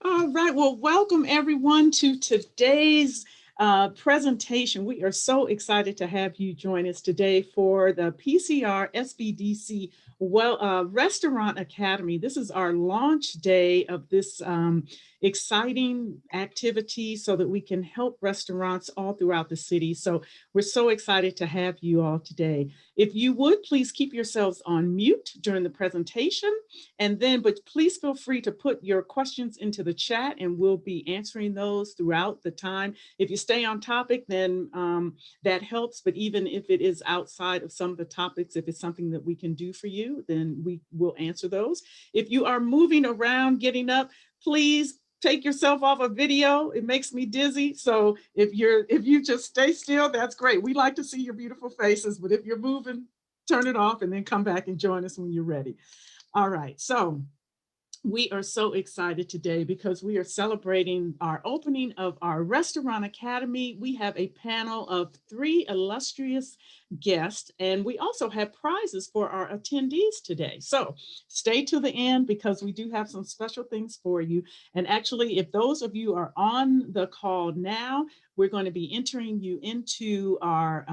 All right. Well, welcome everyone to today's presentation. We are so excited to have you join us today for the PCR SBDC Restaurant Academy. This is our launch day of this exciting activity so that we can help restaurants all throughout the city. So we're so excited to have you all today. If you would, please keep yourselves on mute during the presentation. But please feel free to put your questions into the chat and we'll be answering those throughout the time. If you stay on topic, then that helps. But even if it is outside of some of the topics, if it's something that we can do for you, then we will answer those. If you are moving around, getting up, please take yourself off a video. It makes me dizzy. So if you just stay still, that's great. We like to see your beautiful faces, but if you're moving, turn it off and then come back and join us when you're ready. All right, so we are so excited today because we are celebrating our opening of our Restaurant Academy. We have a panel of three illustrious guests, and we also have prizes for our attendees today. So stay to the end because we do have some special things for you. And actually, if those of you are on the call now, we're going to be entering you into our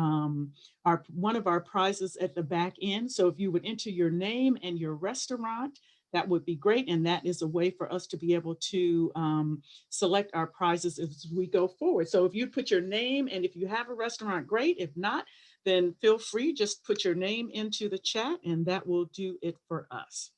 one of our prizes at the back end. So if you would enter your name and your restaurant, that would be great. And that is a way for us to be able to select our prizes as we go forward. So if you put your name and if you have a restaurant, great. If not, then feel free, just put your name into the chat and that will do it for us.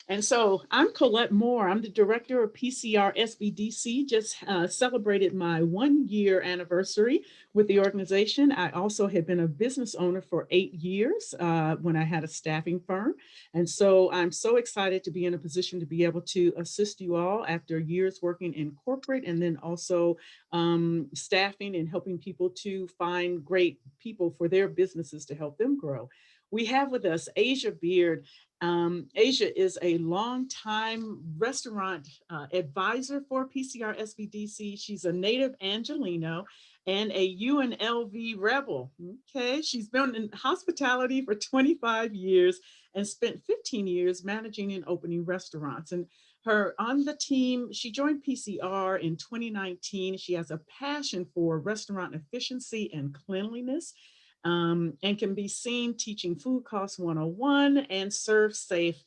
And so I'm Colette Moore. I'm the director of PCR SBDC. Just celebrated my 1 year anniversary with the organization. I also had been a business owner for 8 years when I had a staffing firm. And so I'm so excited to be in a position to be able to assist you all after years working in corporate and then also staffing and helping people to find great people for their businesses to help them grow. We have with us Asia Beard. Asia is a longtime restaurant advisor for PCR SBDC. She's a native Angelino and a UNLV rebel. Okay, she's been in hospitality for 25 years and spent 15 years managing and opening restaurants. And her on the team, she joined PCR in 2019. She has a passion for restaurant efficiency and cleanliness and can be seen teaching Food Cost 101 and Serve Safe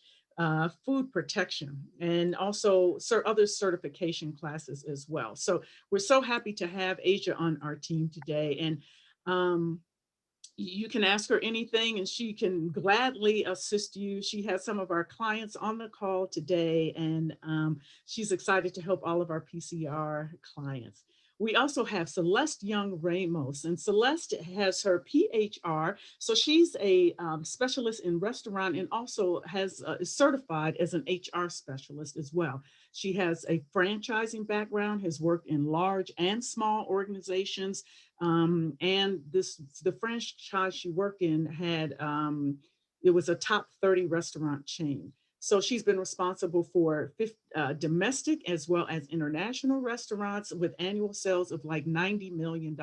food protection and also other certification classes as well. So we're so happy to have Asia on our team today. And you can ask her anything and she can gladly assist you. She has some of our clients on the call today and she's excited to help all of our PCR clients. We also have Celeste Young Ramos, and Celeste has her PHR. So she's a specialist in restaurant and also is certified as an HR specialist as well. She has a franchising background, has worked in large and small organizations, and the franchise she worked in had it was a top 30 restaurant chain. So she's been responsible for domestic as well as international restaurants with annual sales of like $90 million.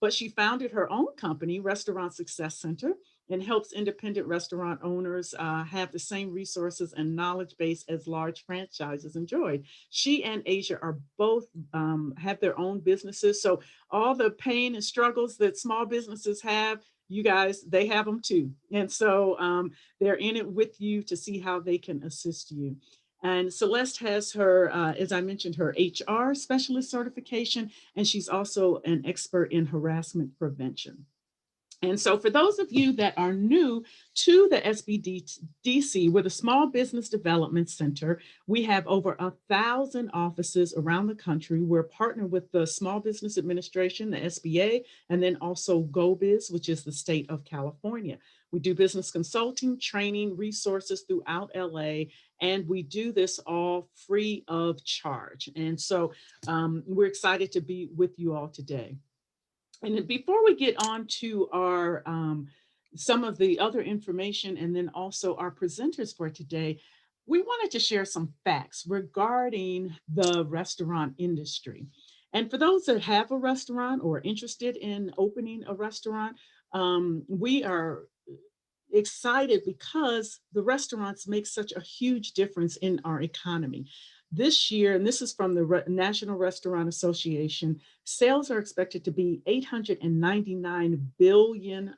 But she founded her own company, Restaurant Success Center, and helps independent restaurant owners have the same resources and knowledge base as large franchises enjoy. She and Asia are both have their own businesses. So all the pain and struggles that small businesses have, you guys, they have them too. And so they're in it with you to see how they can assist you. And Celeste has her, as I mentioned, her HR specialist certification, and she's also an expert in harassment prevention. And so, for those of you that are new to the SBDC, we're the Small Business Development Center. We have over 1,000 offices around the country. We're partnered with the Small Business Administration, the SBA, and then also GoBiz, which is the state of California. We do business consulting, training, resources throughout LA, and we do this all free of charge. And so, we're excited to be with you all today. And before we get on to our some of the other information and then also our presenters for today, we wanted to share some facts regarding the restaurant industry. And for those that have a restaurant or interested in opening a restaurant, we are excited because the restaurants make such a huge difference in our economy. This year, and this is from the National Restaurant Association, sales are expected to be $899 billion.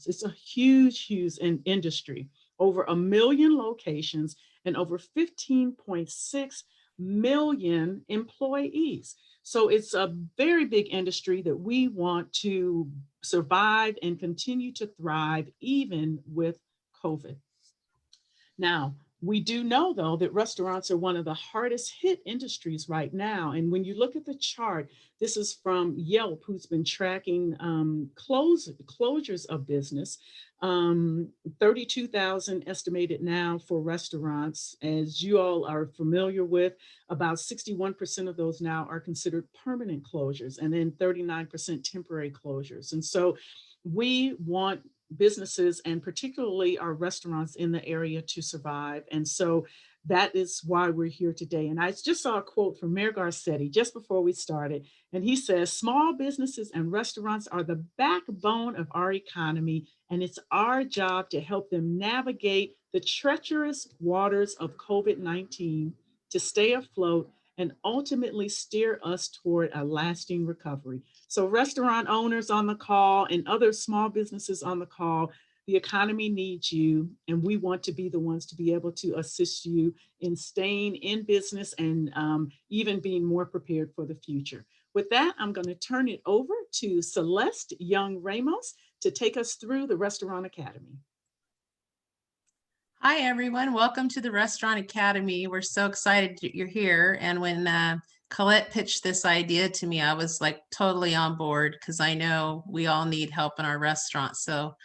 It's a huge, huge industry, over a million locations and over 15.6 million employees. So it's a very big industry that we want to survive and continue to thrive even with COVID. Now, we do know, though, that restaurants are one of the hardest hit industries right now. And when you look at the chart, this is from Yelp, who's been tracking closures of business. 32,000 estimated now for restaurants. As you all are familiar with, about 61% of those now are considered permanent closures, and then 39% temporary closures. And so we want businesses, and particularly our restaurants in the area, to survive. And so that is why we're here today. And I just saw a quote from Mayor Garcetti just before we started, and he says, "Small businesses and restaurants are the backbone of our economy, and it's our job to help them navigate the treacherous waters of COVID-19 to stay afloat and ultimately steer us toward a lasting recovery." So restaurant owners on the call and other small businesses on the call, the economy needs you, and we want to be the ones to be able to assist you in staying in business and even being more prepared for the future. With that, I'm going to turn it over to Celeste Young Ramos to take us through the Restaurant Academy. Hi, everyone. Welcome to the Restaurant Academy. We're so excited you're here. And when Colette pitched this idea to me, I was like totally on board because I know we all need help in our restaurants. So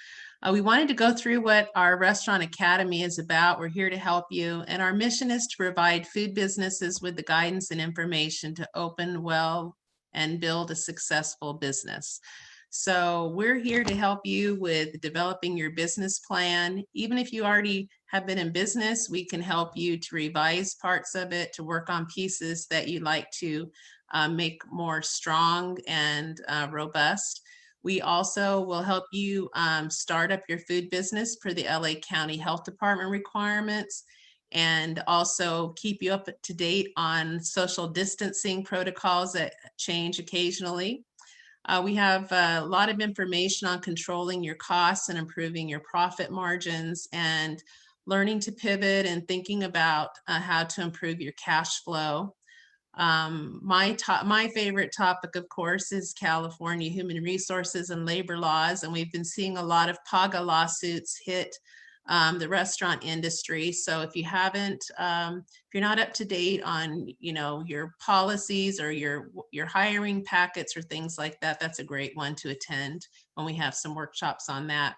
we wanted to go through what our Restaurant Academy is about. We're here to help you. And our mission is to provide food businesses with the guidance and information to open well and build a successful business. So we're here to help you with developing your business plan. Even if you already have been in business, we can help you to revise parts of it, to work on pieces that you'd like to make more strong and robust. We also will help you start up your food business per the LA County Health Department requirements, and also keep you up to date on social distancing protocols that change occasionally. We have a lot of information on controlling your costs and improving your profit margins, and learning to pivot and thinking about how to improve your cash flow. My favorite topic, of course, is California human resources and labor laws, and we've been seeing a lot of PAGA lawsuits hit the restaurant industry. So if you haven't, if you're not up to date on, your policies or your hiring packets or things like that, that's a great one to attend when we have some workshops on that.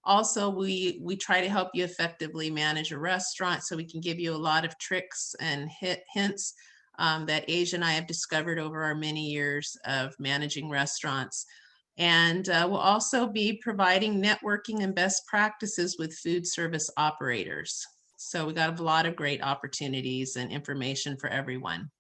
Also, we try to help you effectively manage a restaurant, so we can give you a lot of tricks and hints that Asia and I have discovered over our many years of managing restaurants. And we'll also be providing networking and best practices with food service operators. So we got a lot of great opportunities and information for everyone.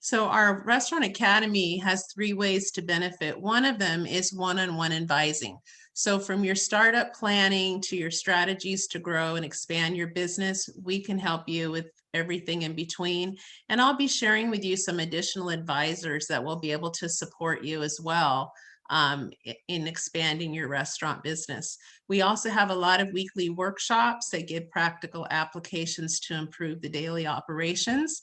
So our Restaurant Academy has 3 ways to benefit. One of them is one-on-one advising. So from your startup planning to your strategies to grow and expand your business, we can help you with everything in between. And I'll be sharing with you some additional advisors that will be able to support you as well in expanding your restaurant business. We also have a lot of weekly workshops that give practical applications to improve the daily operations.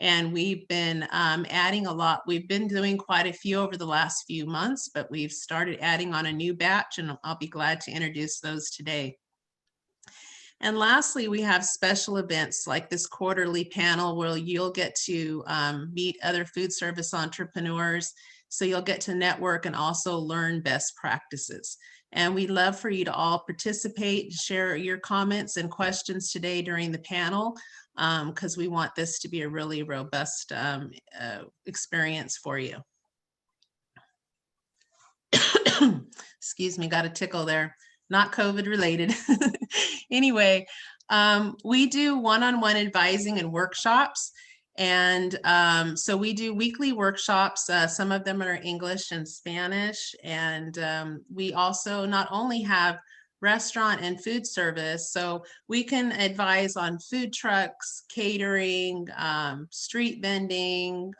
And we've been adding a lot. We've been doing quite a few over the last few months, but we've started adding on a new batch, and I'll be glad to introduce those today. And lastly, we have special events like this quarterly panel where you'll get to meet other food service entrepreneurs. So you'll get to network and also learn best practices. And we'd love for you to all participate, share your comments and questions today during the panel, because we want this to be a really robust experience for you. Excuse me, got a tickle there. Not COVID related. Anyway, we do one-on-one advising and workshops, And so we do weekly workshops. Some of them are English and Spanish. And we also not only have restaurant and food service, so we can advise on food trucks, catering, street vending,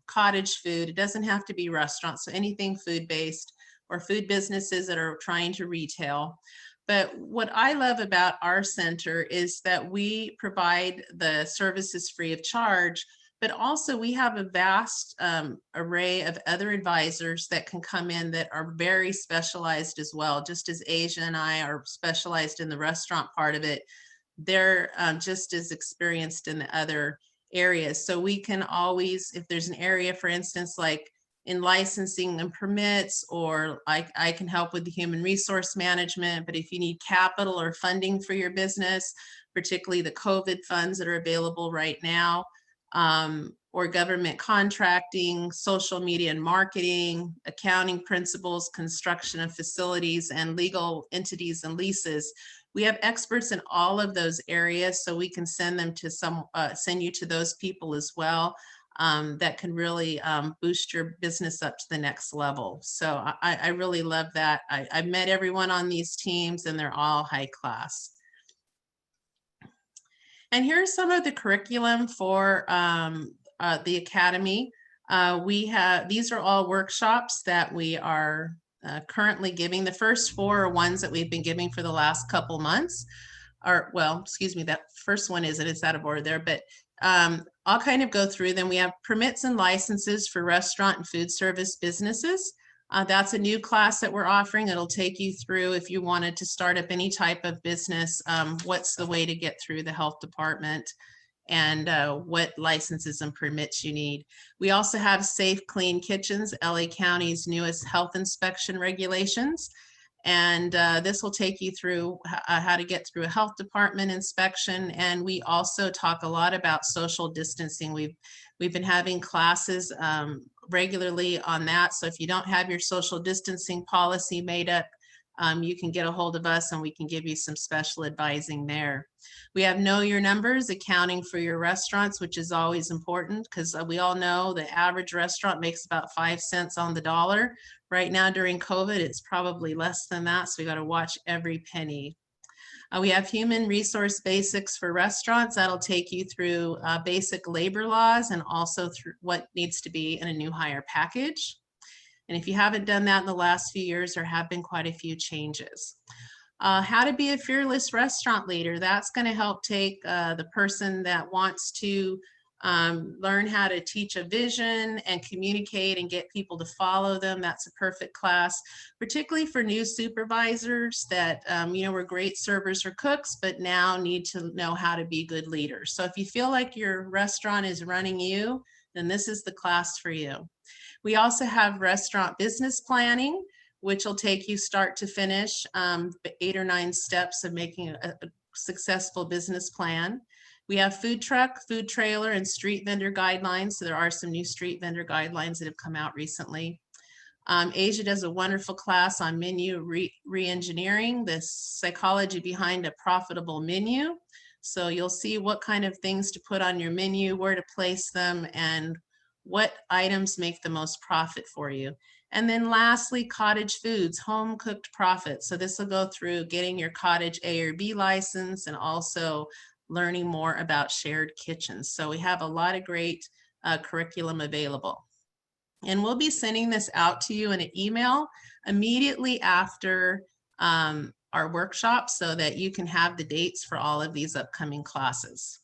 cottage food. It doesn't have to be restaurants, so anything food-based or food businesses that are trying to retail. But what I love about our center is that we provide the services free of charge, but also we have a vast array of other advisors that can come in that are very specialized as well. Just as Asia and I are specialized in the restaurant part of it, they're just as experienced in the other areas. So we can always, if there's an area, for instance, like in licensing and permits, or I can help with the human resource management, but if you need capital or funding for your business, particularly the COVID funds that are available right now, or government contracting, social media and marketing, accounting principles, construction of facilities, and legal entities and leases. We have experts in all of those areas, so we can send them to send you to those people as well. That can really boost your business up to the next level. So I really love that. I've met everyone on these teams and they're all high class. And here's some of the curriculum for the Academy. These are all workshops that we are currently giving. The first 4 are ones that we've been giving for the last couple months. Or, well, excuse me, that first one isn't, it's out of order there, but I'll kind of go through them. We have permits and licenses for restaurant and food service businesses. That's a new class that we're offering. It'll take you through, if you wanted to start up any type of business, what's the way to get through the health department and what licenses and permits you need. We also have Safe Clean Kitchens, LA County's newest health inspection regulations. And this will take you through how to get through a health department inspection. And we also talk a lot about social distancing. We've been having classes regularly on that. So if you don't have your social distancing policy made up, you can get a hold of us and we can give you some special advising there. We have Know Your Numbers, accounting for your restaurants, which is always important because we all know the average restaurant makes about 5 cents on the dollar. Right now during COVID, it's probably less than that. So we got to watch every penny. We have Human Resource Basics for restaurants. That'll take you through basic labor laws and also through what needs to be in a new hire package. And if you haven't done that in the last few years, there have been quite a few changes. How to be a fearless restaurant leader. That's going to help take the person that wants to learn how to teach a vision and communicate and get people to follow them. That's a perfect class, particularly for new supervisors that, were great servers or cooks, but now need to know how to be good leaders. So if you feel like your restaurant is running you, then this is the class for you. We also have restaurant business planning, which will take you start to finish, 8 or 9 steps of making a successful business plan. We have food truck, food trailer, and street vendor guidelines. So there are some new street vendor guidelines that have come out recently. Asia does a wonderful class on menu re-engineering, the psychology behind a profitable menu. So you'll see what kind of things to put on your menu, where to place them, and what items make the most profit for you. And then lastly, cottage foods, home cooked profits. So this will go through getting your cottage A or B license and also learning more about shared kitchens. So we have a lot of great curriculum available. And we'll be sending this out to you in an email immediately after our workshop so that you can have the dates for all of these upcoming classes.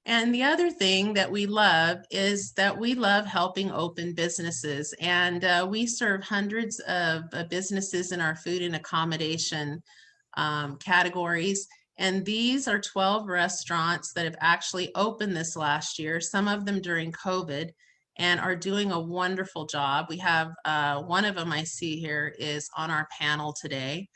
And the other thing that we love is that we love helping open businesses. And we serve hundreds of businesses in our food and accommodation categories. And these are 12 restaurants that have actually opened this last year, some of them during COVID, and are doing a wonderful job. We have one of them I see here is on our panel today.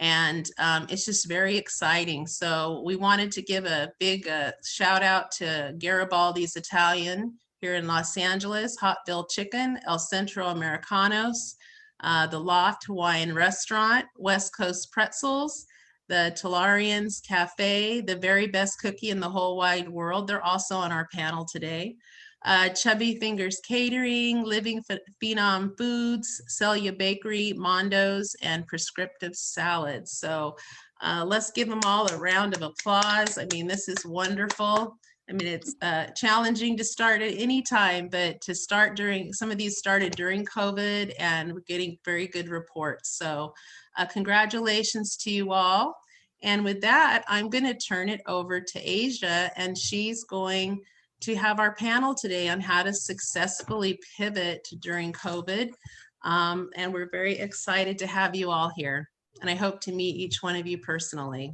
And it's just very exciting. So we wanted to give a big shout out to Garibaldi's Italian here in Los Angeles, Hotville Chicken, El Centro Americanos, the Loft Hawaiian Restaurant, West Coast Pretzels, the Talarians Cafe, the very best cookie in the whole wide world. They're also on our panel today. Chubby Fingers Catering, Living Phenom Foods, Celia Bakery, Mondo's, and Prescriptive Salads. So let's give them all a round of applause. I mean, this is wonderful. I mean, it's challenging to start at any time, but to start during, some of these started during COVID, and we're getting very good reports. So congratulations to you all. And with that, I'm going to turn it over to Asia, and she's going to have our panel today on how to successfully pivot during COVID. And we're very excited to have you all here. And I hope to meet each one of you personally.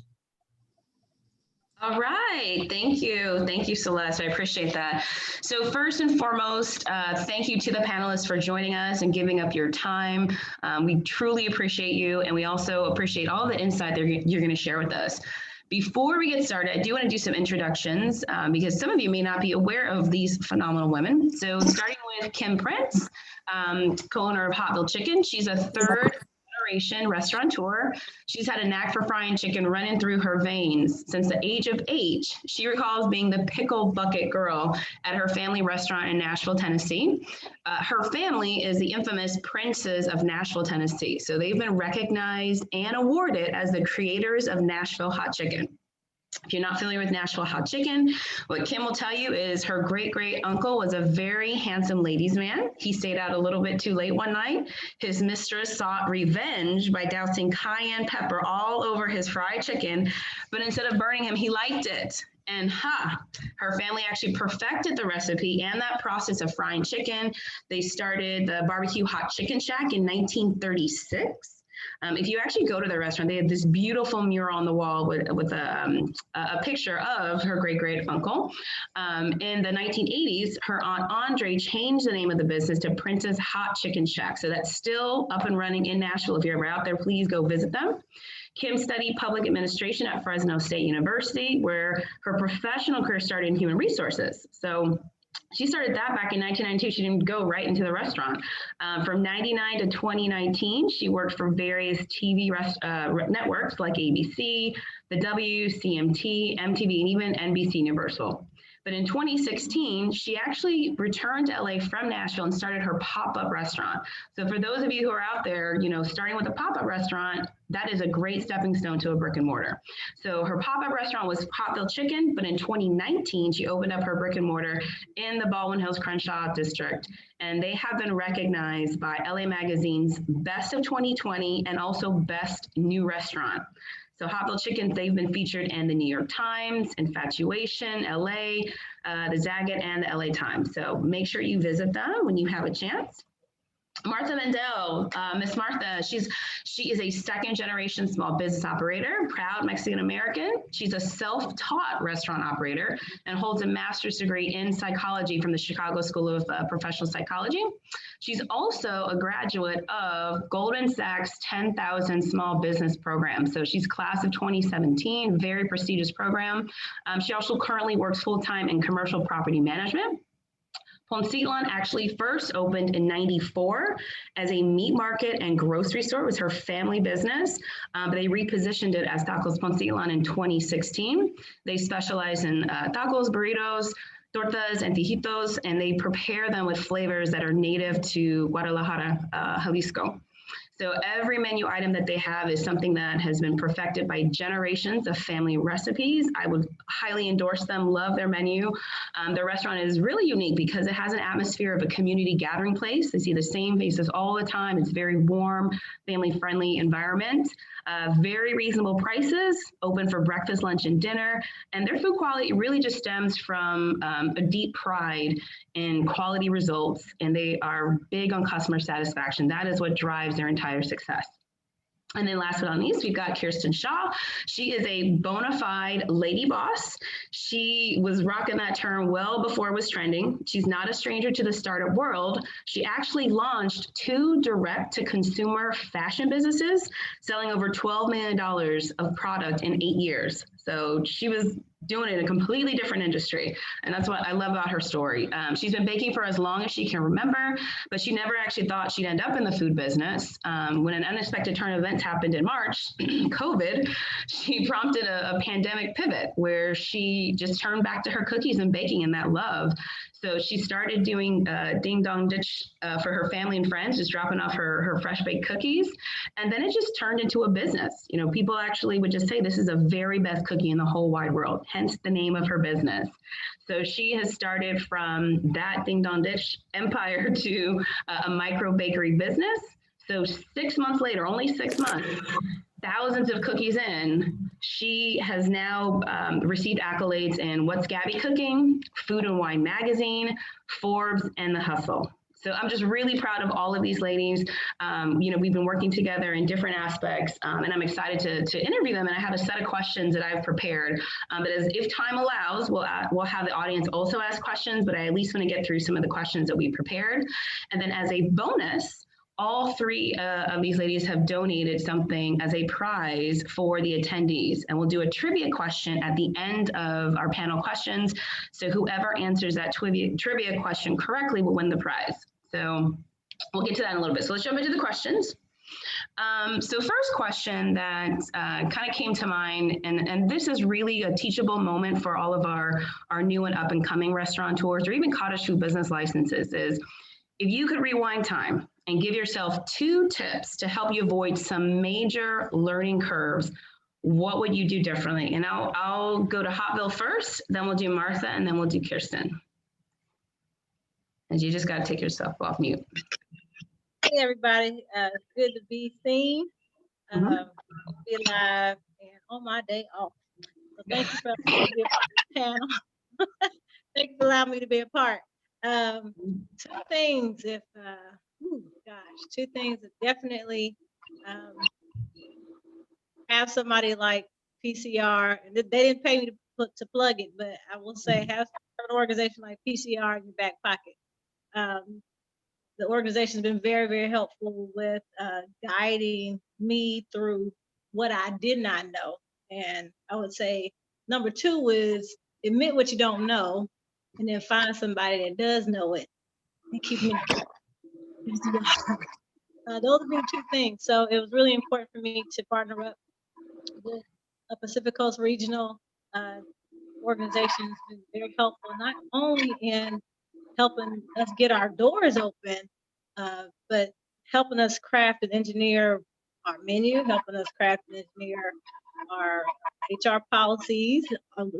All right, thank you. Thank you, Celeste, I appreciate that. So first and foremost, thank you to the panelists for joining us and giving up your time. We truly appreciate you, and we also appreciate all the insight that you're gonna share with us. Before we get started, I do want to do some introductions because some of you may not be aware of these phenomenal women. So starting with Kim Prince, co-owner of Hotville Chicken. She's a third generation restaurateur. She's had a knack for frying chicken running through her veins. Since the age of 8, she recalls being the pickle bucket girl at her family restaurant in Nashville, Tennessee. Her family is the infamous Princes of Nashville, Tennessee. So they've been recognized and awarded as the creators of Nashville hot chicken. If you're not familiar with Nashville hot chicken, what Kim will tell you is her great uncle was a very handsome ladies' man. He stayed out a little bit too late one night. His mistress sought revenge by dousing cayenne pepper all over his fried chicken, but instead of burning him, he liked it. And her family actually perfected the recipe and that process of frying chicken. They started the Barbecue Hot Chicken Shack in 1936. If you actually go to the restaurant, they have this beautiful mural on the wall with a picture of her great uncle. In the 1980s, her aunt Andre changed the name of the business to Prince's Hot Chicken Shack. So that's still up and running in Nashville. If you're ever out there, please go visit them. Kim studied public administration at Fresno State University, where her professional career started in human resources. So she started that back in 1992. She didn't go right into the restaurant. From 99 to 2019, she worked for various TV networks like ABC, The W, CMT, MTV, and even NBC Universal. But in 2016, she actually returned to LA from Nashville and started her pop-up restaurant. So for those of you who are out there, starting with a pop-up restaurant, that is a great stepping stone to a brick and mortar. So her pop-up restaurant was Hotville Chicken, but in 2019, she opened up her brick and mortar in the Baldwin Hills Crenshaw district. And they have been recognized by LA Magazine's Best of 2020 and also Best New Restaurant. So Hotville Chicken, they've been featured in the New York Times, Infatuation, LA, the Zagat, and the LA Times. So make sure you visit them when you have a chance. Martha Mendel, Miss Martha, she is a second generation small business operator, proud Mexican American. She's a self-taught restaurant operator and holds a master's degree in psychology from the Chicago School of Professional Psychology. She's also a graduate of Goldman Sachs 10,000 Small Business Program. So she's class of 2017, very prestigious program. She also currently works full-time in commercial property management. Poncitlan actually first opened in '94 as a meat market and grocery store. It was her family business, but they repositioned it as Tacos Poncitlan in 2016. They specialize in tacos, burritos, tortas, and tijitos, and they prepare them with flavors that are native to Guadalajara, Jalisco. So every menu item that they have is something that has been perfected by generations of family recipes. I would highly endorse them, love their menu. Their restaurant is really unique because it has an atmosphere of a community gathering place. They see the same faces all the time. It's very warm, family-friendly environment. Very reasonable prices, open for breakfast, lunch, and dinner. And their food quality really just stems from a deep pride in quality results, and they are big on customer satisfaction. That is what drives their entire success. And then last but not least, we've got Kirsten Shaw. She is a bona fide lady boss. She was rocking that term well before it was trending. She's not a stranger to the startup world. She actually launched 2 direct-to-consumer fashion businesses, selling over $12 million of product in 8 years. So she was doing it in a completely different industry. And that's what I love about her story. She's been baking for as long as she can remember, but she never actually thought she'd end up in the food business. When an unexpected turn of events happened in March, COVID, she prompted a pandemic pivot where she just turned back to her cookies and baking and that love. So she started doing Ding Dong Ditch for her family and friends, just dropping off her fresh baked cookies. And then it just turned into a business. You know, people actually would just say, this is the very best cookie in the whole wide world, hence the name of her business. So she has started from that Ding Dong Ditch empire to a micro bakery business. So 6 months later, only 6 months, thousands of cookies in, she has now received accolades in What's Gabby Cooking, Food and Wine Magazine, Forbes, and The Hustle. So I'm just really proud of all of these ladies. You know, we've been working together in different aspects, and I'm excited to interview them. And I have a set of questions that I've prepared. But if time allows, we'll have the audience also ask questions, but I at least want to get through some of the questions that we prepared. And then as a bonus, all three of these ladies have donated something as a prize for the attendees. And we'll do a trivia question at the end of our panel questions. So whoever answers that trivia question correctly will win the prize. So we'll get to that in a little bit. So let's jump into the questions. So first question that kind of came to mind, and this is really a teachable moment for all of our new and up and coming restaurateurs or even cottage food business licenses, is if you could rewind time and give yourself 2 tips to help you avoid some major learning curves, what would you do differently? And I'll go to Hotville first, then we'll do Martha, and then we'll do Kirsten. And you just got to take yourself off mute. Hey everybody, good to be seen, be alive, and on my day off. So thank you for allowing me to be a part of the panel. Thank you for allowing me to be a part. 2 things, if gosh, 2 things that definitely have somebody like PCR, and they didn't pay me to plug it, but I will say have an organization like PCR in your back pocket. The organization has been very, very helpful with guiding me through what I did not know. And I would say number 2 is admit what you don't know, and then find somebody that does know it and keep me. Those would be 2 things. So it was really important for me to partner up with a Pacific Coast Regional organization. It's been very helpful, not only in helping us get our doors open, but helping us craft and engineer our menu, helping us craft and engineer our HR policies.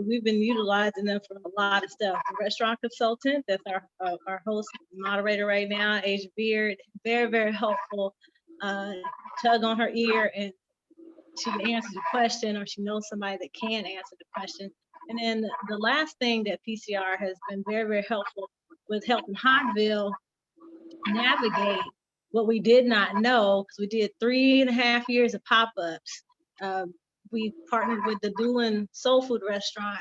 We've been utilizing them for a lot of stuff. The restaurant consultant, that's our host moderator right now, Asia Beard, very, very helpful. Tug on her ear and she can answer the question, or she knows somebody that can answer the question. And then the last thing that PCR has been very, very helpful with helping Hotville navigate what we did not know, because we did 3.5 years of pop-ups. We partnered with the Doolin Soul Food Restaurant,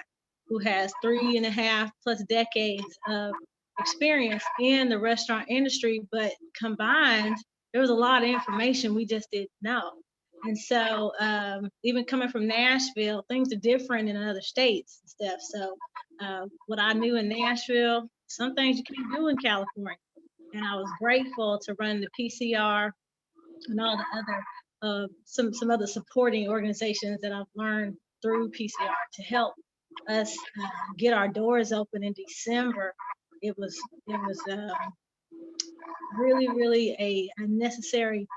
who has 3.5+ decades of experience in the restaurant industry, but combined, there was a lot of information we just didn't know. And so even coming from Nashville, things are different in other states and stuff. So what I knew in Nashville, some things you can't do in California. And I was grateful to run the PCR and all the other, some other supporting organizations that I've learned through PCR to help us get our doors open in December. It was really, really a necessary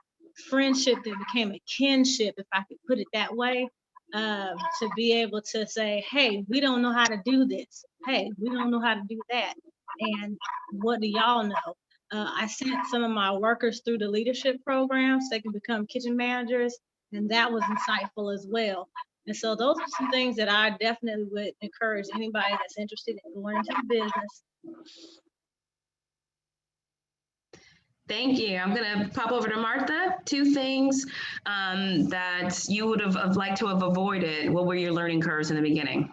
friendship that became a kinship, if I could put it that way, to be able to say, hey, we don't know how to do this. Hey, we don't know how to do that. And what do y'all know? I sent some of my workers through the leadership programs so they can become kitchen managers, and that was insightful as well. And so those are some things that I definitely would encourage anybody that's interested in going into the business. Thank you. I'm going to pop over to Martha. 2 things that you would have liked to have avoided. What were your learning curves in the beginning?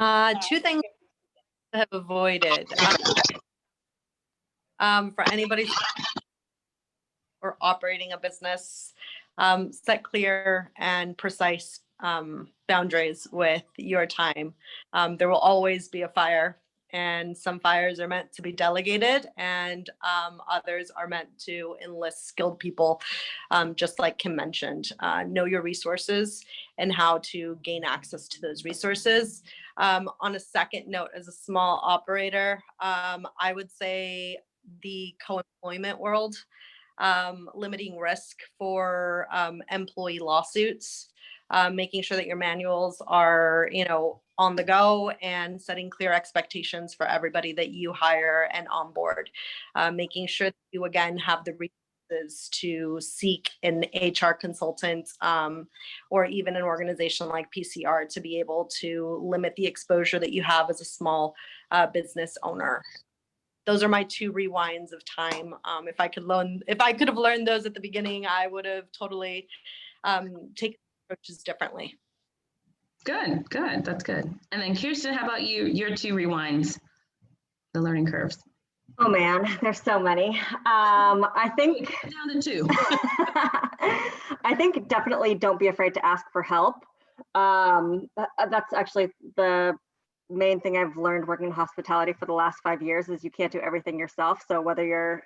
2 things to have avoided. For anybody or operating a business, set clear and precise boundaries with your time. There will always be a fire, and some fires are meant to be delegated, and others are meant to enlist skilled people, just like Kim mentioned. Know your resources and how to gain access to those resources. On a second note, as a small operator, I would say the co-employment world, limiting risk for employee lawsuits, making sure that your manuals are, on the go, and setting clear expectations for everybody that you hire and onboard, making sure that you again have the resources to seek an HR consultant, or even an organization like PCR to be able to limit the exposure that you have as a small business owner. Those are my 2 rewinds of time. If I could have learned those at the beginning, I would have totally taken approaches differently. Good. That's good. And then Kirsten, how about you? Your 2 rewinds, the learning curves. Oh man, there's so many. I think Down to 2. I think definitely don't be afraid to ask for help. That's actually the main thing I've learned working in hospitality for the last 5 years is you can't do everything yourself. So whether you're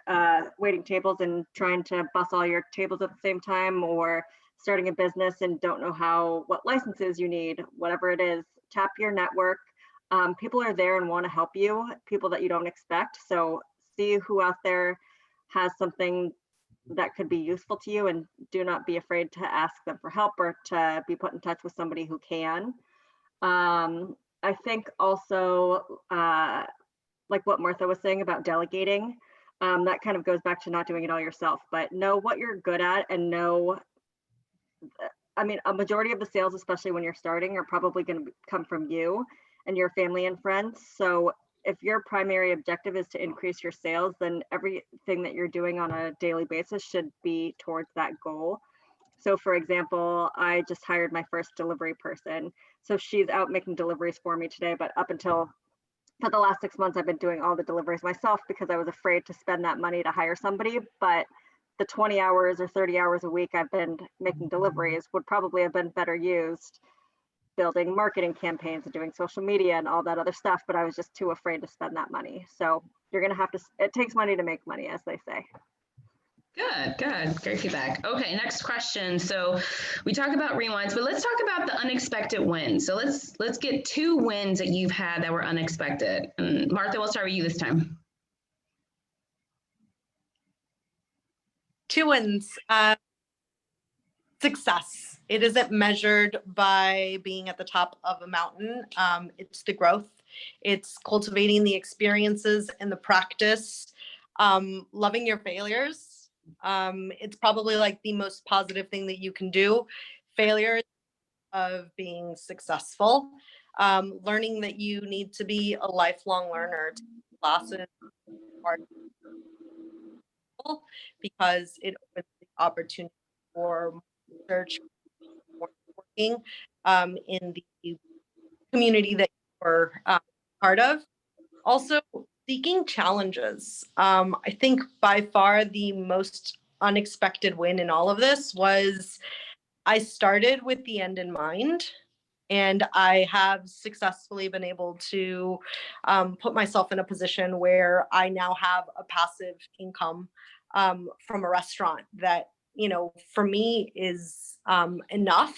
waiting tables and trying to bus all your tables at the same time, or starting a business and don't know what licenses you need, whatever it is, tap your network. People are there and want to help you, people that you don't expect. So see who out there has something that could be useful to you, and do not be afraid to ask them for help or to be put in touch with somebody who can. I think also, like what Martha was saying about delegating, that kind of goes back to not doing it all yourself, but know what you're good at, and a majority of the sales, especially when you're starting, are probably going to come from you and your family and friends. So if your primary objective is to increase your sales, then everything that you're doing on a daily basis should be towards that goal. So for example, I just hired my first delivery person. So she's out making deliveries for me today, but for the last 6 months, I've been doing all the deliveries myself because I was afraid to spend that money to hire somebody. But the 20 hours or 30 hours a week I've been making deliveries would probably have been better used building marketing campaigns and doing social media and all that other stuff, but I was just too afraid to spend that money. So you're going to have to, it takes money to make money, as they say. Good. Great feedback. Okay, next question. So we talked about rewinds, but let's talk about the unexpected wins. So let's get 2 wins that you've had that were unexpected. And Martha, we'll start with you this time. 2 wins. Success. It isn't measured by being at the top of a mountain. It's the growth. It's cultivating the experiences and the practice. Loving your failures. It's probably like the most positive thing that you can do. Failures of being successful. Learning that you need to be a lifelong learner. Classes are because it opens the opportunity for research, working in the community that you're part of. Also, seeking challenges. I think by far the most unexpected win in all of this was I started with the end in mind, and I have successfully been able to put myself in a position where I now have a passive income from a restaurant that, for me is enough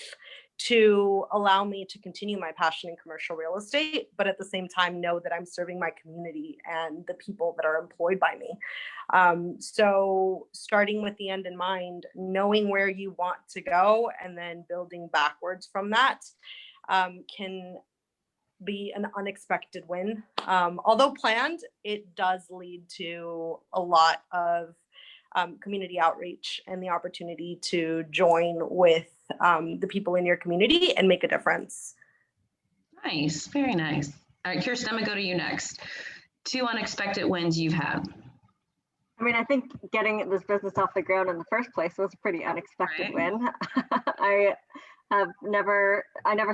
to allow me to continue my passion in commercial real estate, but at the same time know that I'm serving my community and the people that are employed by me. So starting with the end in mind, knowing where you want to go, and then building backwards from that can be an unexpected win. Although planned, it does lead to a lot of community outreach and the opportunity to join with the people in your community and make a difference. Nice, very nice. All right, Kirsten, I'm gonna go to you next. 2 unexpected wins you've had. I mean, I think getting this business off the ground in the first place was a pretty unexpected win. I never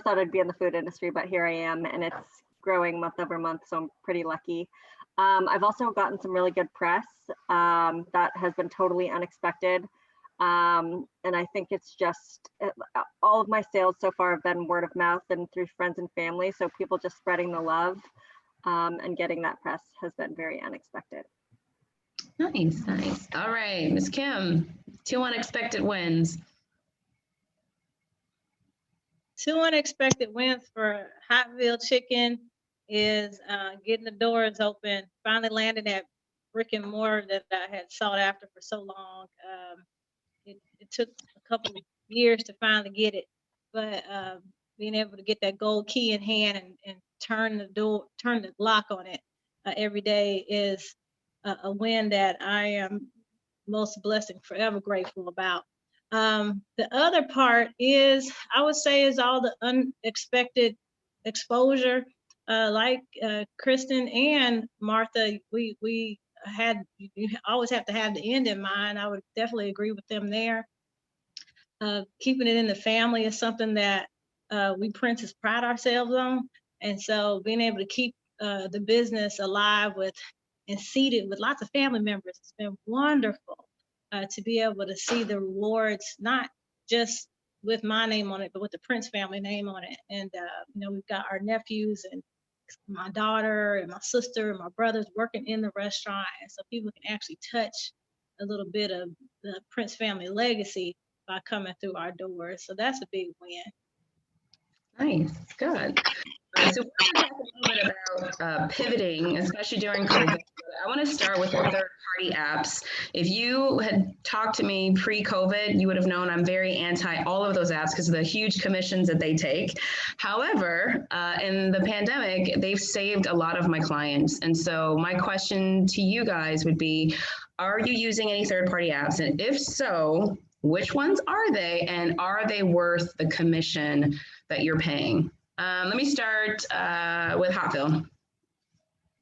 thought I'd be in the food industry, but here I am, and it's growing month over month, so I'm pretty lucky. I've also gotten some really good press that has been totally unexpected. And I think it's just all of my sales so far have been word of mouth and through friends and family. So people just spreading the love and getting that press has been very unexpected. Nice, nice. All right, Ms. Kim, 2 unexpected wins. 2 unexpected wins for Hotville Chicken is getting the doors open, finally landing that brick and mortar that I had sought after for so long. It took a couple of years to finally get it, but being able to get that gold key in hand and turn the lock on it every day is a win that I am most blessed and forever grateful about. The other part is, I would say, is all the unexpected exposure. Like Kristen and Martha, we had, you always have to have the end in mind. I would definitely agree with them there. Keeping it in the family is something that we Princes pride ourselves on. And so being able to keep the business alive and seated with lots of family members, it's been wonderful to be able to see the rewards, not just with my name on it, but with the Prince family name on it. And we've got our nephews and my daughter and my sister and my brothers working in the restaurant. And so people can actually touch a little bit of the Prince family legacy by coming through our doors. So that's a big win. Nice, good. So we're going to talk a little bit about pivoting, especially during COVID. I want to start with the third-party apps. If you had talked to me pre-COVID, you would have known I'm very anti all of those apps because of the huge commissions that they take. However, in the pandemic, they've saved a lot of my clients. And so my question to you guys would be, are you using any third-party apps? And if so, which ones are they? And are they worth the commission that you're paying? Let me start with Hotville.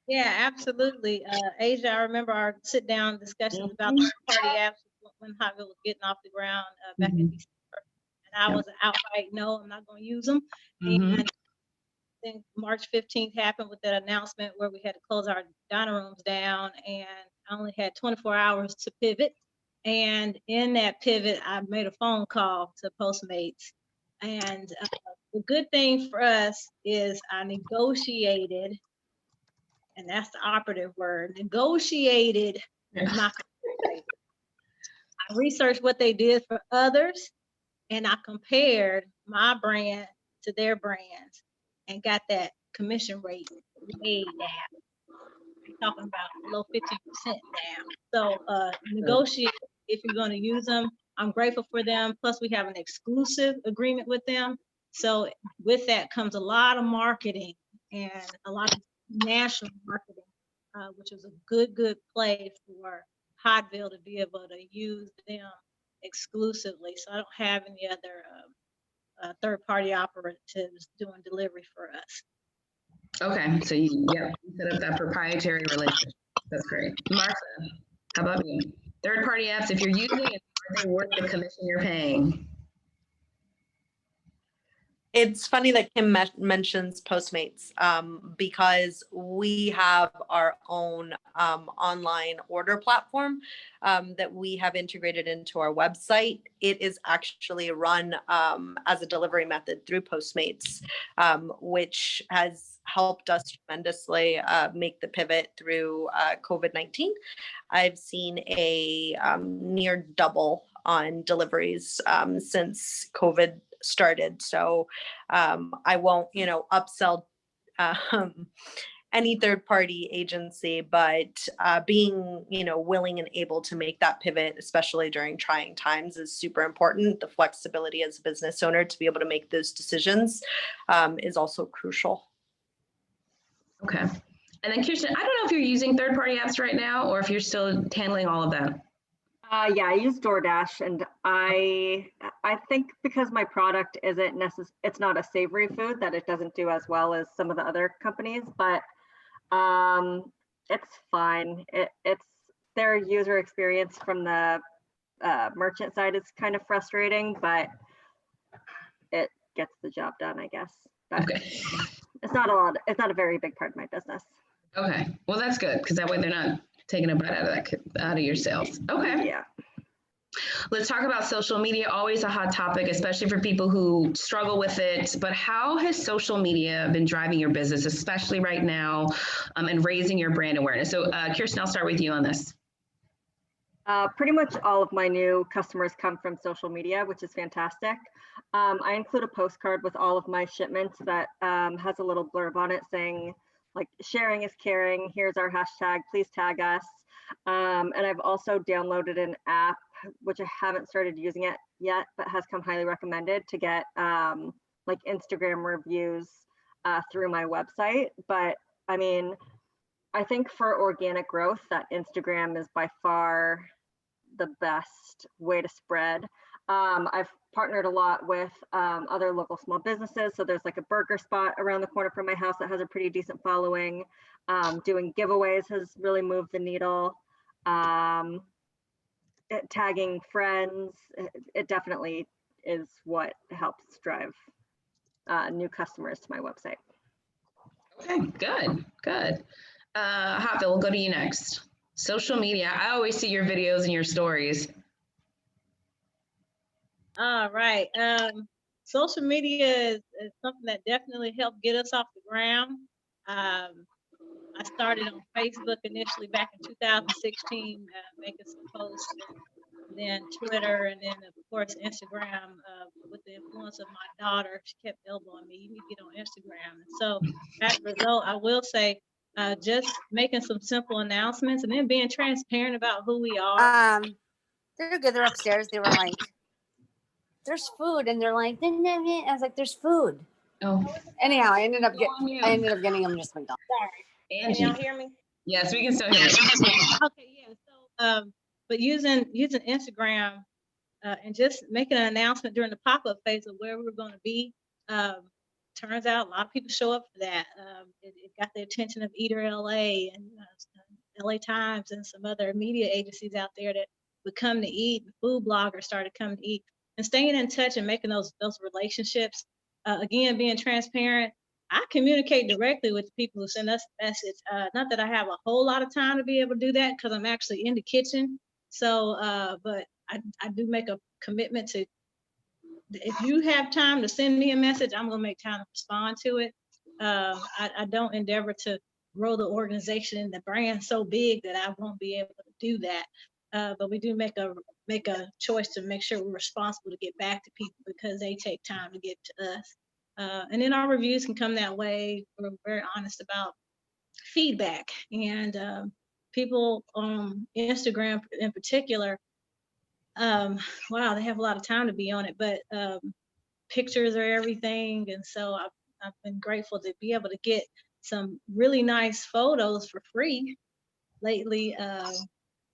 Yeah, absolutely. Asia, I remember our sit-down discussions about the party apps when Hotville was getting off the ground back in December. And I was an outright, no, I'm not going to use them. And then March 15th happened with that announcement where we had to close our dining rooms down, and I only had 24 hours to pivot. And in that pivot, I made a phone call to Postmates. And the good thing for us is I negotiated, and that's the operative word, negotiated my rate. I researched what they did for others, and I compared my brand to their brands and got that commission rate way down. We're talking about below 15% down. So negotiate if you're going to use them. I'm grateful for them. Plus, we have an exclusive agreement with them. So with that comes a lot of marketing and a lot of national marketing, which is a good play for Hotville to be able to use them exclusively. So I don't have any other third-party operatives doing delivery for us. Okay, so you set up that proprietary relationship. That's great. Martha, how about you? Third-party apps, if you're using it, are they worth the commission you're paying? It's funny that Kim mentions Postmates because we have our own online order platform that we have integrated into our website. It is actually run as a delivery method through Postmates, which has helped us tremendously make the pivot through COVID-19. I've seen a near double on deliveries since COVID started. So I won't, upsell any third-party agency, but being, willing and able to make that pivot, especially during trying times, is super important. The flexibility as a business owner to be able to make those decisions is also crucial. Okay. And then Kirsten, I don't know if you're using third-party apps right now or if you're still handling all of that. Yeah, I use DoorDash, and I think because my product isn't it's not a savory food, that it doesn't do as well as some of the other companies, but it's fine. It's their user experience from the merchant side is kind of frustrating, but it gets the job done, I guess. But Okay. It's not a very big part of my business. Okay, well, that's good because that way they're not taking a bite out of your sales. Okay. Yeah. Let's talk about social media, always a hot topic, especially for people who struggle with it. But how has social media been driving your business, especially right now, and raising your brand awareness? So, Kirsten, I'll start with you on this. Pretty much all of my new customers come from social media, which is fantastic. I include a postcard with all of my shipments that has a little blurb on it saying, like, sharing is caring. Here's our hashtag. Please tag us. And I've also downloaded an app, which I haven't started using it yet, but has come highly recommended to get like Instagram reviews through my website. But I mean, I think for organic growth, that Instagram is by far the best way to spread. I've partnered a lot with other local small businesses. So there's like a burger spot around the corner from my house that has a pretty decent following. Doing giveaways has really moved the needle. Tagging friends, it definitely is what helps drive new customers to my website. Okay, good, good. Hafid, we'll go to you next. Social media. I always see your videos and your stories. All right. Social media is something that definitely helped get us off the ground. I started on Facebook initially back in 2016, making some posts, and then Twitter, and then of course Instagram. With the influence of my daughter, she kept elbowing me, "You need to get on Instagram." And so, as a result, I will say, just making some simple announcements and then being transparent about who we are. They're good. They're upstairs. They were like, "There's food," and they're like, I was like, "There's food." Oh, Anyhow, I ended up getting them just McDonald's. Sorry. Angie. Can y'all hear me? Yes, we can still hear you. Okay, yeah. So, but using Instagram and just making an announcement during the pop-up phase of where we're going to be. Turns out a lot of people show up for that. It got the attention of Eater LA and LA Times and some other media agencies out there that would come to eat. Food bloggers started coming to eat, and staying in touch and making those relationships. Again, being transparent. I communicate directly with the people who send us a message. Not that I have a whole lot of time to be able to do that because I'm actually in the kitchen. So, but I do make a commitment to, if you have time to send me a message, I'm gonna make time to respond to it. I don't endeavor to grow the organization and the brand so big that I won't be able to do that. But we do make a choice to make sure we're responsible to get back to people because they take time to get to us. And then our reviews can come that way. We're very honest about feedback, and people on Instagram in particular, wow, they have a lot of time to be on it, but pictures are everything. And so I've been grateful to be able to get some really nice photos for free lately.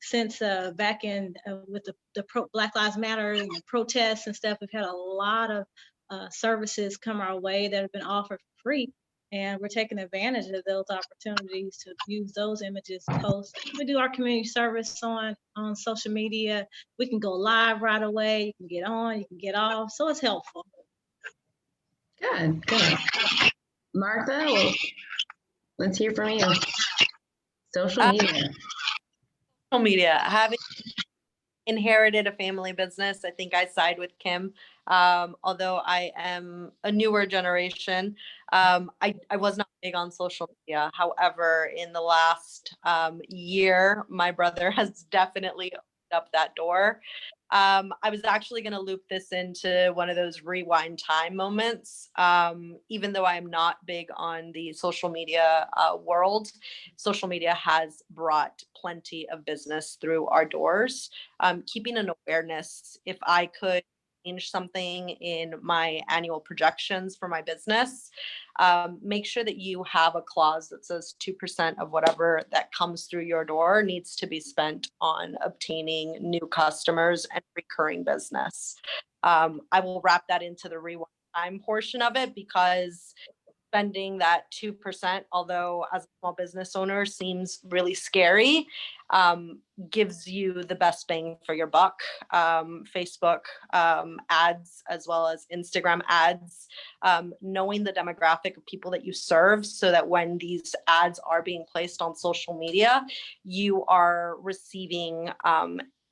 Since back in with the Black Lives Matter and the protests and stuff, we've had a lot of services come our way that have been offered for free. And we're taking advantage of those opportunities to use those images to post. We do our community service on social media. We can go live right away. You can get on, you can get off. So it's helpful. Good, good. Martha, well, let's hear from you. Social media. Social media. Having inherited a family business, I think I side with Kim. Although I am a newer generation, I was not big on social media. However, in the last year, my brother has definitely opened up that door. I was actually going to loop this into one of those rewind time moments. Even though I'm not big on the social media world, social media has brought plenty of business through our doors. Keeping an awareness, if I could change something in my annual projections for my business, make sure that you have a clause that says 2% of whatever that comes through your door needs to be spent on obtaining new customers and recurring business. I will wrap that into the rewind time portion of it, because spending that 2%, although as a small business owner seems really scary, gives you the best bang for your buck. Facebook ads, as well as Instagram ads, knowing the demographic of people that you serve, so that when these ads are being placed on social media, you are receiving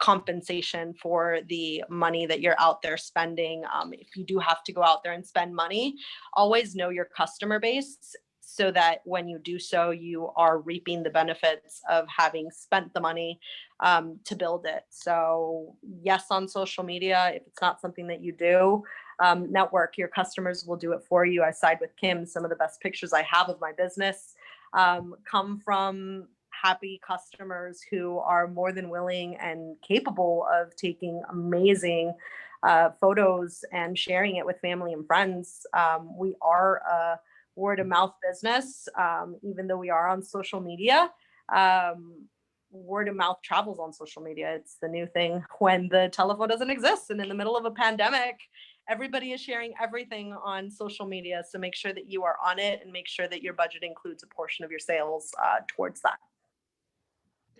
compensation for the money that you're out there spending. If you do have to go out there and spend money, always know your customer base so that when you do so, you are reaping the benefits of having spent the money to build it. So yes, on social media, if it's not something that you do, network. Your customers will do it for you. I side with Kim. Some of the best pictures I have of my business come from happy customers who are more than willing and capable of taking amazing photos and sharing it with family and friends. We are a word of mouth business, even though we are on social media. Word of mouth travels on social media. It's the new thing when the telephone doesn't exist. And in the middle of a pandemic, everybody is sharing everything on social media. So make sure that you are on it and make sure that your budget includes a portion of your sales towards that.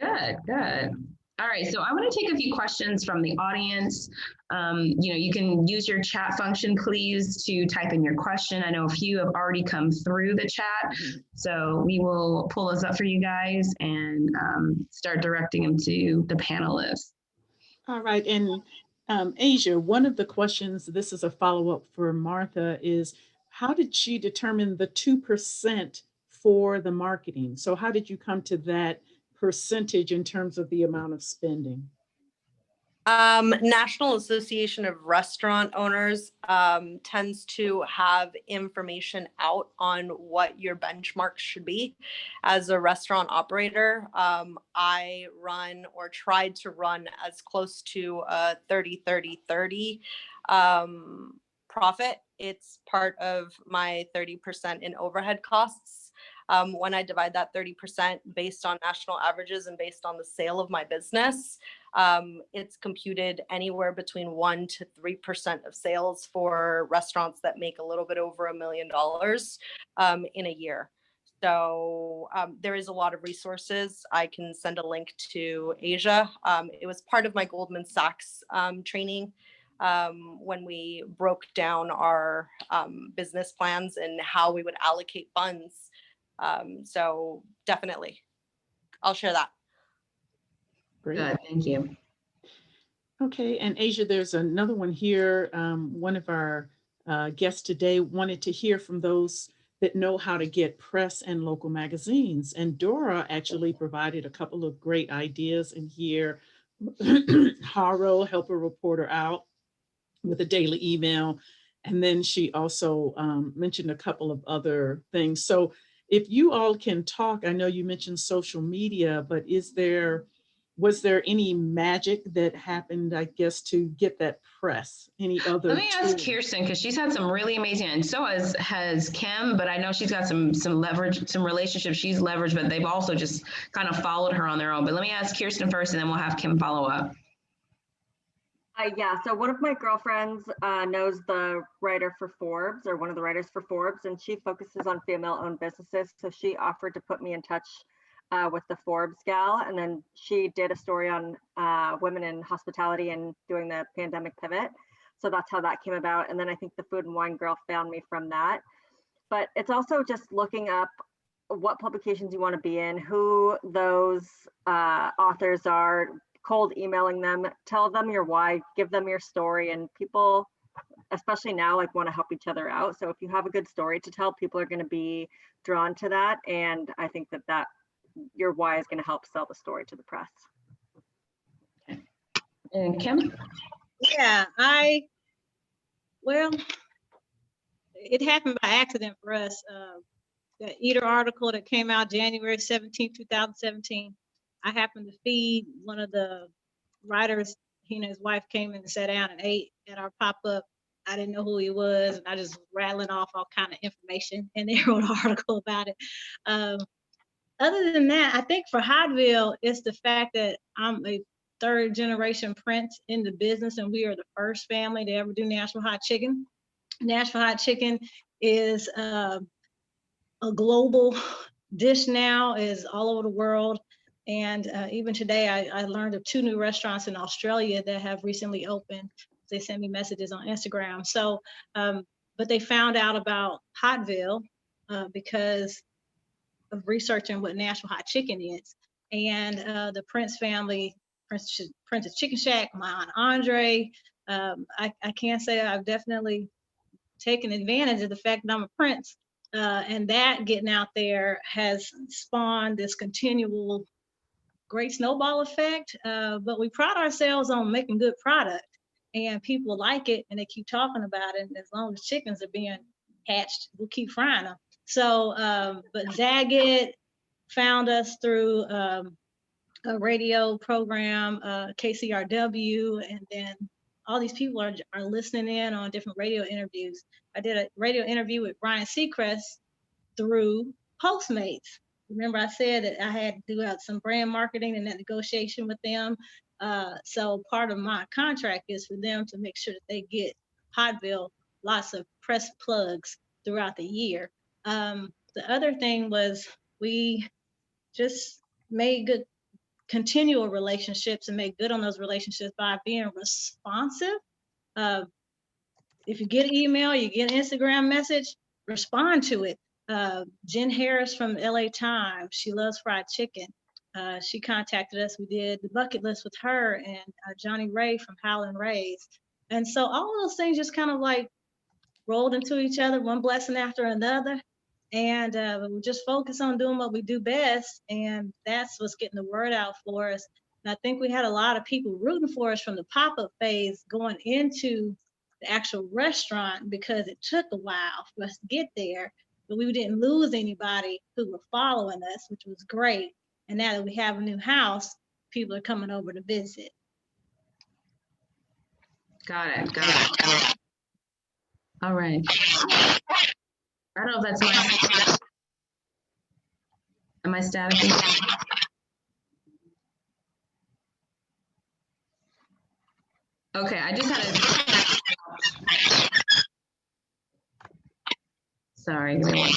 Good, good. All right, so I want to take a few questions from the audience. You can use your chat function, please, to type in your question. I know a few have already come through the chat, so we will pull those up for you guys and start directing them to the panelists. All right, and Asia, one of the questions, this is a follow-up for Martha, is how did she determine the 2% for the marketing? So how did you come to that percentage in terms of the amount of spending? National Association of Restaurant Owners tends to have information out on what your benchmarks should be as a restaurant operator. I run or tried to run as close to a 30-30-30 profit. It's part of my 30% in overhead costs. When I divide that 30% based on national averages and based on the sale of my business, it's computed anywhere between 1 to 3% of sales for restaurants that make a little bit over $1 million in a year. So there is a lot of resources. I can send a link to Asia. It was part of my Goldman Sachs training when we broke down our business plans and how we would allocate funds. So definitely, I'll share that. Great. Good, thank you. Okay, and Asia, there's another one here. One of our guests today wanted to hear from those that know how to get press and local magazines. And Dora actually provided a couple of great ideas in here. Haro, help a reporter out with a daily email. And then she also mentioned a couple of other things. So if you all can talk, I know you mentioned social media, but was there any magic that happened, I guess, to get that press? Any other Let me ask tools? Kirsten, because she's had some really amazing, and so has Kim, but I know she's got some leverage, some relationships she's leveraged, but they've also just kind of followed her on their own. But let me ask Kirsten first, and then we'll have Kim follow up. Yeah, so one of my girlfriends knows the writer for Forbes, or one of the writers for Forbes, and she focuses on female-owned businesses. So she offered to put me in touch with the Forbes gal, and then she did a story on women in hospitality and doing the pandemic pivot. So that's how that came about. And then I think the Food and Wine girl found me from that. But it's also just looking up what publications you want to be in, who those authors are, cold emailing them, tell them your why, give them your story, and people, especially now, like want to help each other out. So if you have a good story to tell, people are going to be drawn to that. And I think that your why is going to help sell the story to the press. And Kim? Yeah, well, it happened by accident for us. The Eater article that came out January 17, 2017, I happened to feed one of the writers. He and his wife came in and sat down and ate at our pop-up. I didn't know who he was, and I just was rattling off all kind of information, and they wrote an article about it. Other than that, I think for Hotville, it's the fact that I'm a third generation Prince in the business, and we are the first family to ever do Nashville Hot Chicken. Nashville Hot Chicken is a global dish now, is all over the world. And even today, I learned of 2 new restaurants in Australia that have recently opened. They send me messages on Instagram. So, but they found out about Hotville because of researching what Nashville Hot Chicken is. And the Prince family Princess Chicken Shack, my Aunt Andre. I can't say I've definitely taken advantage of the fact that I'm a Prince. And that getting out there has spawned this continual great snowball effect. But we pride ourselves on making good product, and people like it and they keep talking about it. And as long as chickens are being hatched, we'll keep frying them. So, but Zagat found us through a radio program, KCRW, and then all these people are listening in on different radio interviews. I did a radio interview with Ryan Seacrest through Postmates. Remember I said that I had to do out some brand marketing and that negotiation with them. So part of my contract is for them to make sure that they get Hotville lots of press plugs throughout the year. The other thing was we just made good continual relationships and make good on those relationships by being responsive. If you get an email, you get an Instagram message, respond to it. Jen Harris from LA Times, she loves fried chicken. She contacted us. We did the bucket list with her and Johnny Ray from Howlin' Rays. And so all of those things just kind of like rolled into each other, one blessing after another. And we just focus on doing what we do best. And that's what's getting the word out for us. And I think we had a lot of people rooting for us from the pop-up phase going into the actual restaurant because it took a while for us to get there. But we didn't lose anybody who were following us, which was great. And now that we have a new house, people are coming over to visit. Got it. All right. I don't know if that's my, am I static? Okay, I just had a, sorry, give me one.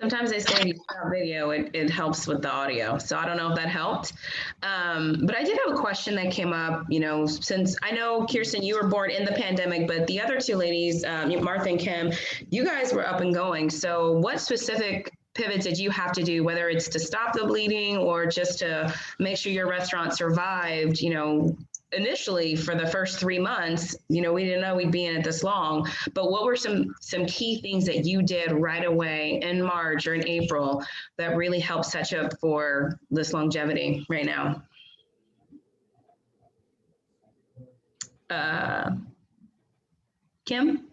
Sometimes they say if you stop video, it helps with the audio. So I don't know if that helped. But I did have a question that came up, you know, since I know, Kirsten, you were born in the pandemic, but the other two ladies, Martha and Kim, you guys were up and going. So what specific pivots did you have to do, whether it's to stop the bleeding or just to make sure your restaurant survived? You know, initially for the first 3 months, you know, we didn't know we'd be in it this long, but what were some key things that you did right away in March or in April that really helped set you up for this longevity right now? Kim,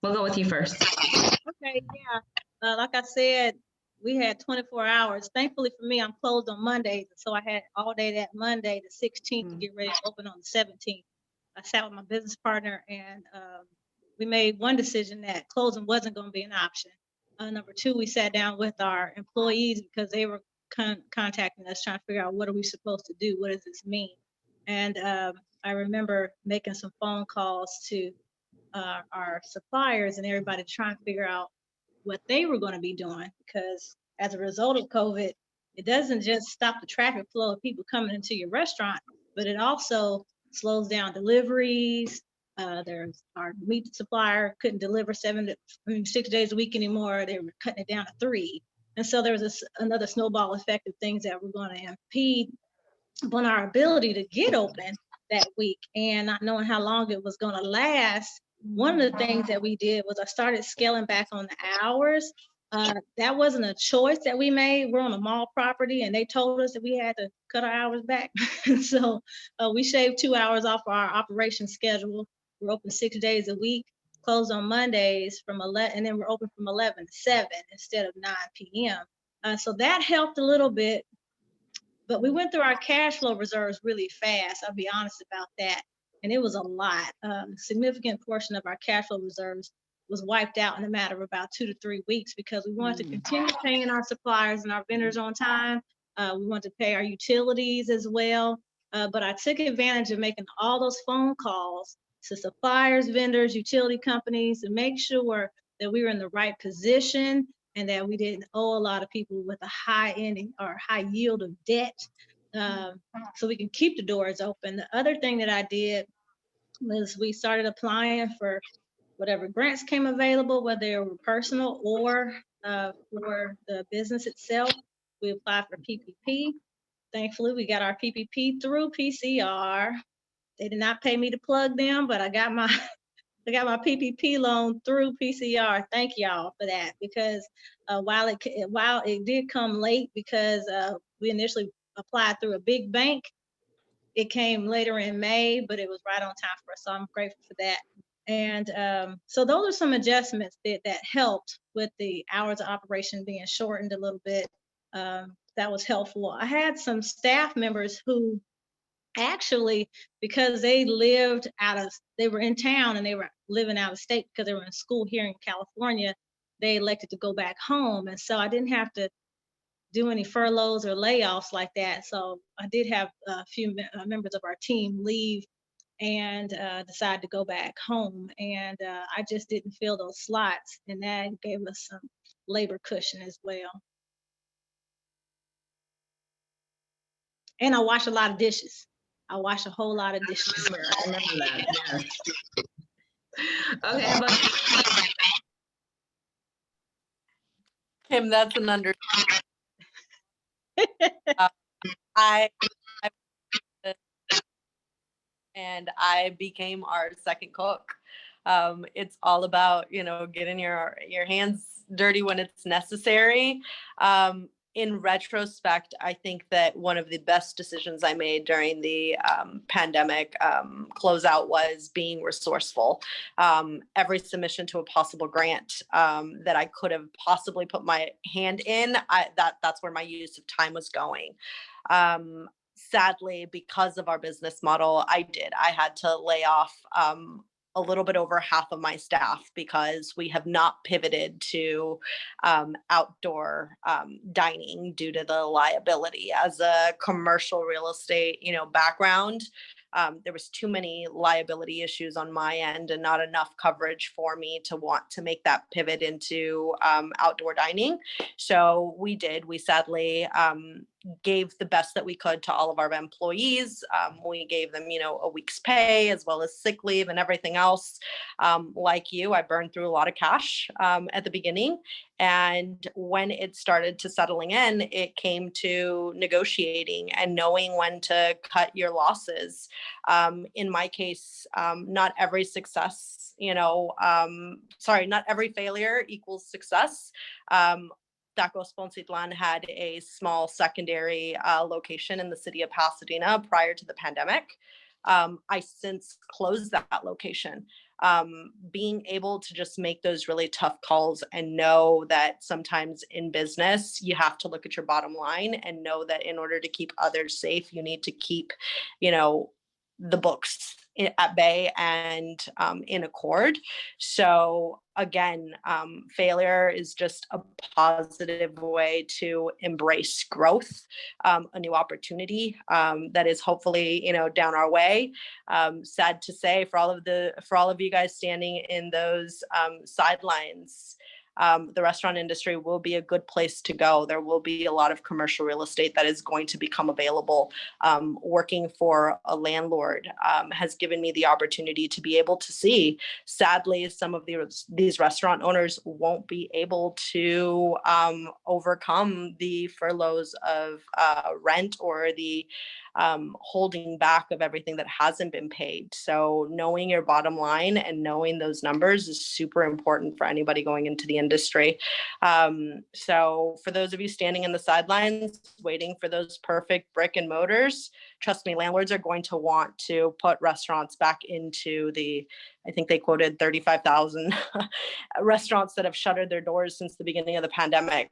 we'll go with you first. Okay, yeah. Like I said, we had 24 hours. Thankfully for me, I'm closed on Mondays. So I had all day that Monday, the 16th, to get ready to open on the 17th. I sat with my business partner and we made one decision that closing wasn't going to be an option. Number two, we sat down with our employees because they were contacting us trying to figure out what are we supposed to do? What does this mean? And I remember making some phone calls to our suppliers and everybody trying to figure out what they were going to be doing, because as a result of COVID, it doesn't just stop the traffic flow of people coming into your restaurant, but it also slows down deliveries. There's our meat supplier couldn't deliver 6 days a week anymore. They were cutting it down to 3. And so there was another snowball effect of things that were going to impede upon our ability to get open that week, and not knowing how long it was going to last. One of the things that we did was I started scaling back on the hours. That wasn't a choice that we made. We're on a mall property and they told us that we had to cut our hours back. So we shaved 2 hours off our operation schedule. We're open 6 days a week, closed on Mondays from 11, and then we're open from 11 to 7 instead of 9 p.m. So that helped a little bit, but we went through our cash flow reserves really fast. I'll be honest about that. And it was a lot. Significant portion of our cash flow reserves was wiped out in a matter of about 2 to 3 weeks because we wanted to continue paying our suppliers and our vendors on time. We wanted to pay our utilities as well. But I took advantage of making all those phone calls to suppliers, vendors, utility companies to make sure that we were in the right position and that we didn't owe a lot of people with a high ending or high yield of debt. So we can keep the doors open. The other thing that I did was we started applying for whatever grants came available, whether they were personal or for the business itself. We applied for PPP. Thankfully, we got our PPP through PCR. They did not pay me to plug them, but I got my I got my PPP loan through PCR. Thank y'all for that, because while it did come late because we initially applied through a big bank, it came later in May, but it was right on time for us. So I'm grateful for that. And so those are some adjustments that helped with the hours of operation being shortened a little bit. That was helpful. I had some staff members who actually, because they were in town and they were living out of state because they were in school here in California, they elected to go back home. And so I didn't have to do any furloughs or layoffs like that. So I did have a few members of our team leave and decide to go back home. And I just didn't fill those slots, and that gave us some labor cushion as well. And I wash a lot of dishes. I wash a whole lot of dishes. I remember that. Yes. Okay, how about Kim, that's an understatement. I and I became our second cook. It's all about, getting your hands dirty when it's necessary. In retrospect, I think that one of the best decisions I made during the pandemic closeout was being resourceful. Every submission to a possible grant that I could have possibly put my hand in, that's where my use of time was going. Sadly, because of our business model, I had to lay off a little bit over half of my staff because we have not pivoted to outdoor dining due to the liability. As a commercial real estate, background, there was too many liability issues on my end and not enough coverage for me to want to make that pivot into outdoor dining. So we sadly gave the best that we could to all of our employees. We gave them, a week's pay as well as sick leave and everything else. Like you, I burned through a lot of cash at the beginning. And when it started to settling in, it came to negotiating and knowing when to cut your losses. In my case, not every success, not every failure equals success. Tacos Poncitlan had a small secondary location in the city of Pasadena prior to the pandemic. I since closed that location. Being able to just make those really tough calls and know that sometimes in business, you have to look at your bottom line and know that in order to keep others safe, you need to keep, the books at bay and in accord. So again, failure is just a positive way to embrace growth, a new opportunity that is hopefully, down our way. Sad to say, for all of you guys standing in those sidelines, the restaurant industry will be a good place to go. There will be a lot of commercial real estate that is going to become available. Working for a landlord has given me the opportunity to be able to see. Sadly, some of these restaurant owners won't be able to overcome the furloughs of rent or the holding back of everything that hasn't been paid. So knowing your bottom line and knowing those numbers is super important for anybody going into the industry. So for those of you standing in the sidelines, waiting for those perfect brick and mortars, trust me, landlords are going to want to put restaurants back into I think they quoted 35,000 restaurants that have shuttered their doors since the beginning of the pandemic.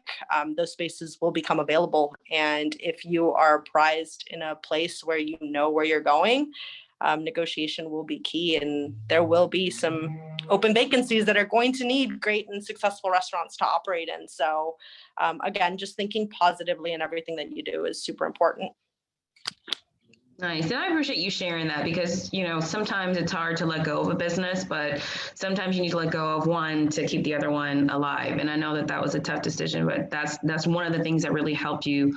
Those spaces will become available. And if you are prized in a place where you know where you're going, negotiation will be key. And there will be some open vacancies that are going to need great and successful restaurants to operate in. So again, just thinking positively in everything that you do is super important. Nice. And I appreciate you sharing that because, sometimes it's hard to let go of a business, but sometimes you need to let go of one to keep the other one alive. And I know that was a tough decision, but that's one of the things that really helped you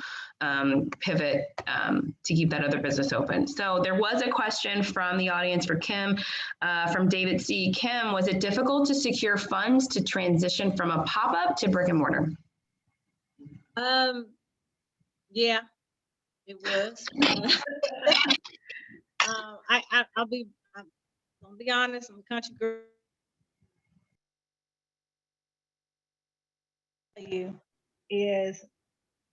pivot to keep that other business open. So there was a question from the audience for Kim, from David C. Kim, was it difficult to secure funds to transition from a pop-up to brick and mortar? Yeah, it was. I'll be honest, I'm a country girl. You is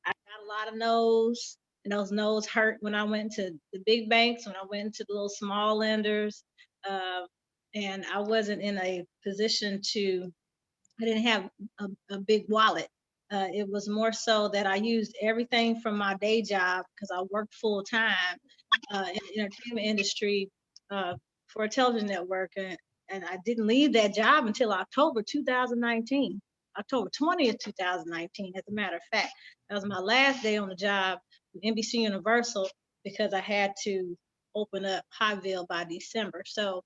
I got a lot of no's, and those no's hurt when I went to the big banks, when I went to the little small lenders, and I wasn't in a position I didn't have a big wallet. It was more so that I used everything from my day job, because I worked full time in the entertainment industry for a television network, and I didn't leave that job until October 2019. October 20th, 2019, as a matter of fact. That was my last day on the job with NBC Universal, because I had to open up Hotville by December. So,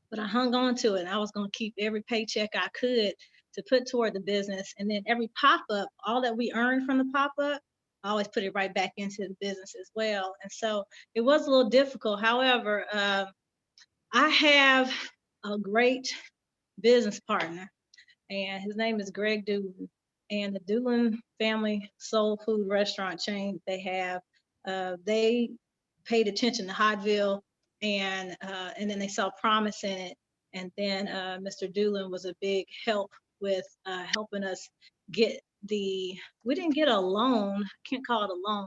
but I hung on to it, and I was gonna keep every paycheck I could to put toward the business. And then every pop-up, all that we earned from the pop-up, I always put it right back into the business as well. And so it was a little difficult. However, I have a great business partner, and his name is Greg Doolin. And the Doolin family soul food restaurant chain they paid attention to Hotville, and then they saw promise in it. And then Mr. Doolin was a big help with helping us get we didn't get a loan, I can't call it a loan,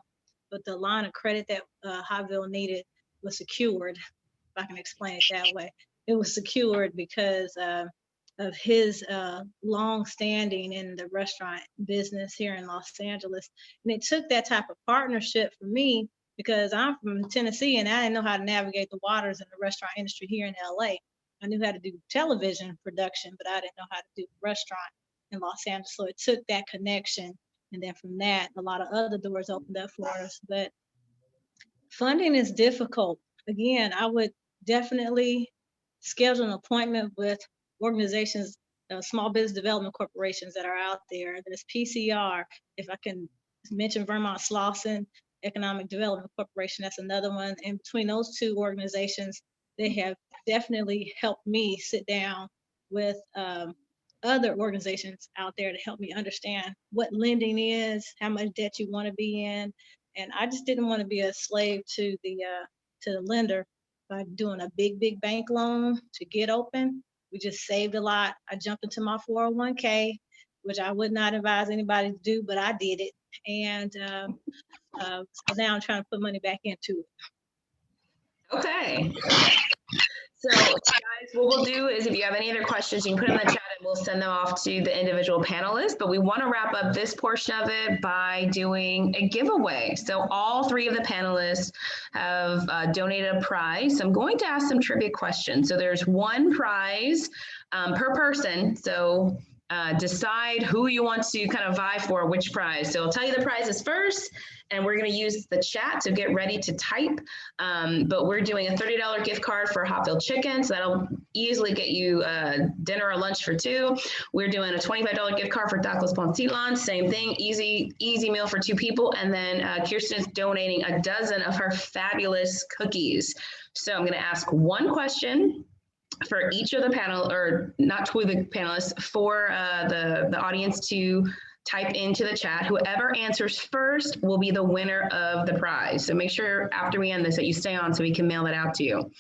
but the line of credit that Hotville needed was secured, if I can explain it that way. It was secured because of his long standing in the restaurant business here in Los Angeles. And it took that type of partnership for me, because I'm from Tennessee and I didn't know how to navigate the waters in the restaurant industry here in LA. I knew how to do television production, but I didn't know how to do restaurant in Los Angeles. So it took that connection. And then from that, a lot of other doors opened up for us. But funding is difficult. Again, I would definitely schedule an appointment with organizations, small business development corporations that are out there. There's PCR, if I can mention Vermont Slauson Economic Development Corporation, that's another one. And between those two organizations, they have definitely helped me sit down with other organizations out there to help me understand what lending is, how much debt you want to be in. And I just didn't want to be a slave to the lender by doing a big bank loan to get open. We just saved a lot. I jumped into my 401k, which I would not advise anybody to do, but I did it. And so now I'm trying to put money back into it. Okay. So guys, what we'll do is, if you have any other questions, you can put them in the chat and we'll send them off to the individual panelists. But we want to wrap up this portion of it by doing a giveaway. So all three of the panelists have donated a prize. So I'm going to ask some trivia questions. So there's one prize per person. So decide who you want to kind of vie for which prize. So I'll tell you the prizes first, and we're going to use the chat, so get ready to type. But we're doing a $30 gift card for Hotville Chicken, so that'll easily get you dinner or lunch for two. We're doing a $25 gift card for Tacos Pontitlan, same thing, easy meal for two people. And then Kirsten is donating a dozen of her fabulous cookies. So I'm going to ask one question for each of the panel, or not to the panelists, for the audience to type into the chat. Whoever answers first will be the winner of the prize. So make sure after we end this that you stay on so we can mail that out to you.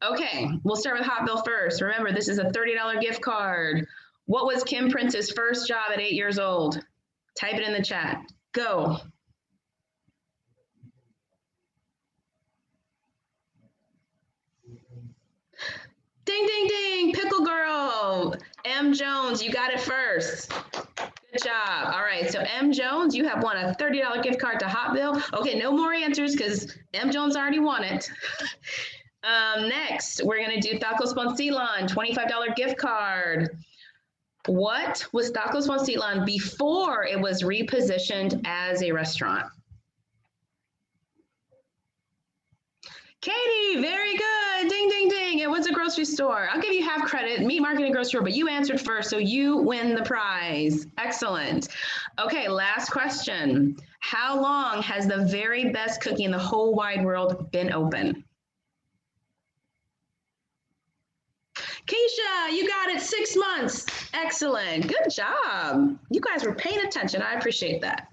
Okay, we'll start with Hotville first. Remember, this is a $30 gift card. What was Kim Prince's first job at 8 years old? Type it in the chat. Go. Ding, ding, ding, Pickle Girl. M. Jones, you got it first. Good job. All right, so M. Jones, you have won a $30 gift card to Hotville. Okay, no more answers because M. Jones already won it. Next, we're gonna do Tacos Pontitlan, $25 gift card. What was Tacos Pontitlan before it was repositioned as a restaurant? Katie, very good. Ding, ding, ding. It was a grocery store. I'll give you half credit, meat market and grocery store, but you answered first, so you win the prize. Excellent. Okay, last question. How long has the very best cookie in the whole wide world been open? Keisha, you got it, 6 months. Excellent, good job. You guys were paying attention, I appreciate that.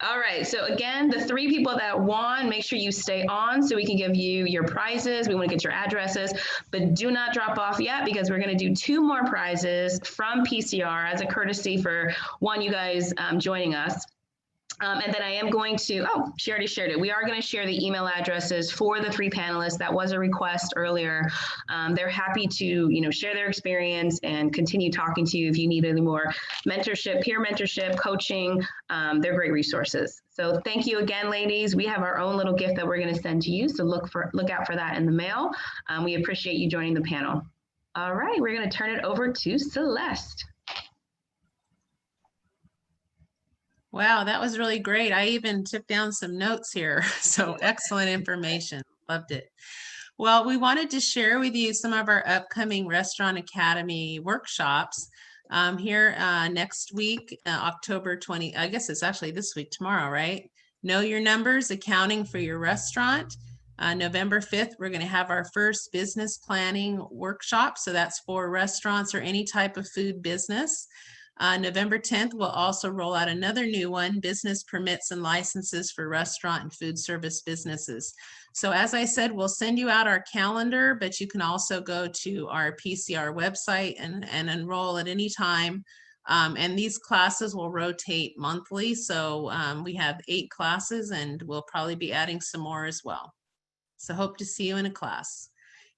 All right, so again, the 3 people that won, make sure you stay on so we can give you your prizes. We want to get your addresses, but do not drop off yet because we're going to do 2 more prizes from PCR as a courtesy for one, you guys joining us. And then I am going to, oh, she already shared it. We are going to share the email addresses for the 3 panelists. That was a request earlier. They're happy to, share their experience and continue talking to you if you need any more mentorship, peer mentorship, coaching. They're great resources. So thank you again, ladies. We have our own little gift that we're going to send to you. So look out for that in the mail. We appreciate you joining the panel. All right, we're going to turn it over to Celeste. Wow, that was really great. I even took down some notes here. So excellent information. Loved it. Well, we wanted to share with you some of our upcoming Restaurant Academy workshops here next week, October 20, I guess it's actually this week, tomorrow, right? Know Your Numbers, Accounting for Your Restaurant. November 5th, we're going to have our first business planning workshop. So that's for restaurants or any type of food business. November 10th, we'll also roll out another new one, business permits and licenses for restaurant and food service businesses. So as I said, we'll send you out our calendar, but you can also go to our PCR website and enroll at any time. And these classes will rotate monthly. So we have 8 classes and we'll probably be adding some more as well. So hope to see you in a class.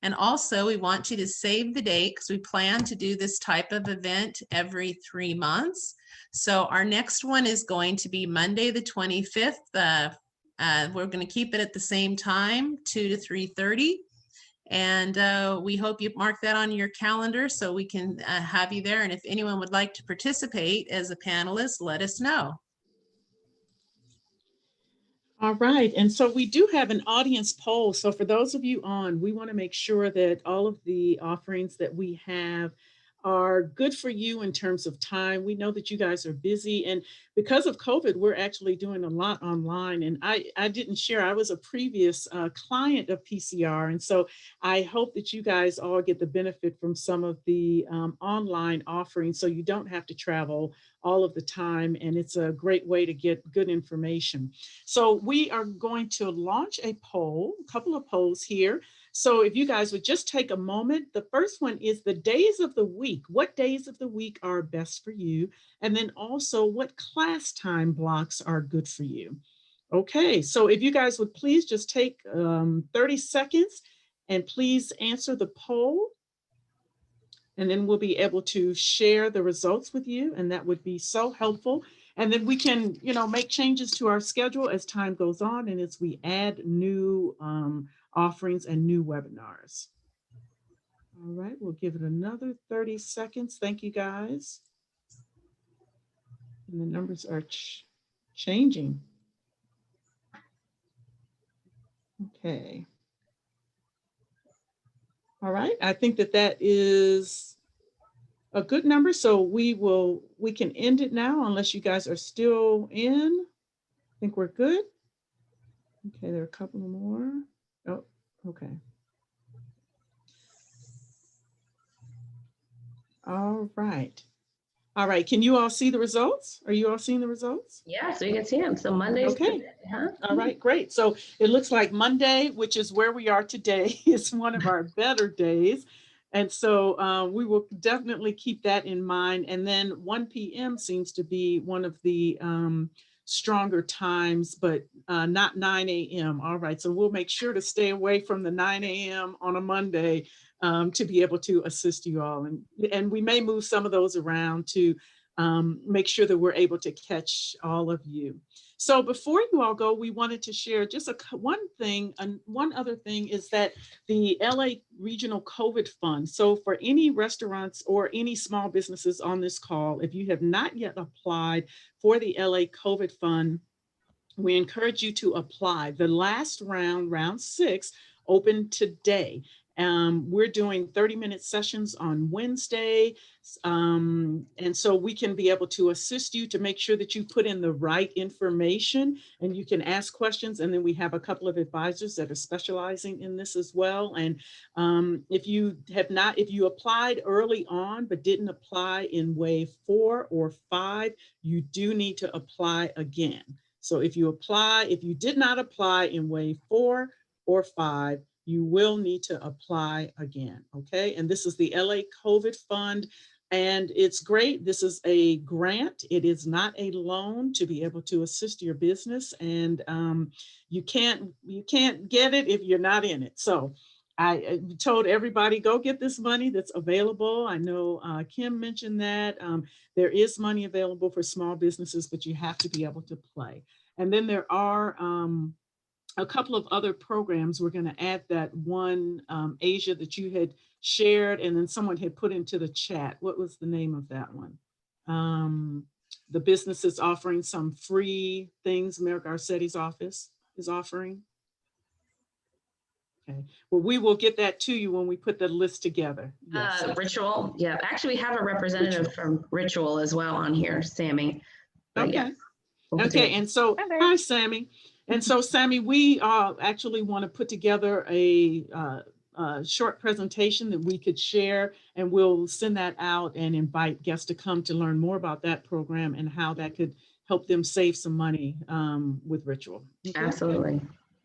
And also we want you to save the date because we plan to do this type of event every 3 months. So our next one is going to be Monday, the 25th. We're going to keep it at the same time, 2 to 3:30. And we hope you mark that on your calendar so we can have you there. And if anyone would like to participate as a panelist, let us know. All right, and so we do have an audience poll. So for those of you on, we want to make sure that all of the offerings that we have are good for you in terms of time. We know that you guys are busy, and because of COVID, we're actually doing a lot online. And I didn't share, I was a previous client of PCR. And so I hope that you guys all get the benefit from some of the online offerings so you don't have to travel all of the time. And it's a great way to get good information. So we are going to launch a poll, a couple of polls here. So if you guys would just take a moment, the first one is the days of the week. What days of the week are best for you? And then also what class time blocks are good for you? Okay, so if you guys would please just take 30 seconds and please answer the poll. And then we'll be able to share the results with you. And that would be so helpful. And then we can, make changes to our schedule as time goes on and as we add new offerings and new webinars. All right, we'll give it another 30 seconds. Thank you, guys. And the numbers are changing. Okay. All right, I think that is a good number. So we can end it now unless you guys are still in. I think we're good. Okay, there are a couple more. Oh, okay. All right. All right, can you all see the results? Are you all seeing the results? Yeah, so you can see them. So Monday's okay. Huh? All right, great. So it looks like Monday, which is where we are today, is one of our better days. And so we will definitely keep that in mind. And then 1 p.m. seems to be one of the stronger times, but not 9 a.m. All right, so we'll make sure to stay away from the 9 a.m. on a Monday to be able to assist you all. And we may move some of those around to make sure that we're able to catch all of you. So before you all go, we wanted to share just one other thing is that the LA Regional COVID Fund. So for any restaurants or any small businesses on this call, if you have not yet applied for the LA COVID Fund, we encourage you to apply. The last round, round 6, opened today. We're doing 30-minute sessions on Wednesday. And so we can be able to assist you to make sure that you put in the right information and you can ask questions. And then we have a couple of advisors that are specializing in this as well. And if you applied early on but didn't apply in wave 4 or 5, you do need to apply again. So if you did not apply in wave 4 or 5, you will need to apply again, okay? And this is the LA COVID Fund, and it's great. This is a grant. It is not a loan to be able to assist your business, and you can't get it if you're not in it. So I told everybody, go get this money that's available. I know Kim mentioned that. There is money available for small businesses, but you have to be able to play. And then there are a couple of other programs. We're going to add that one, Asia, that you had shared, and then someone had put into the chat. What was the name of that one? The business is offering some free things. Mayor Garcetti's office is offering. Okay, well, we will get that to you when we put the list together. Yes. Ritual, yeah. Actually, we have a representative from Ritual as well on here, Sammy. But Okay. yeah, we'll Okay, do it. and so, hi, Sammy. And so, Sammy, we actually want to put together a short presentation that we could share, and we'll send that out and invite guests to come to learn more about that program and how that could help them save some money with Ritual. Okay? Absolutely.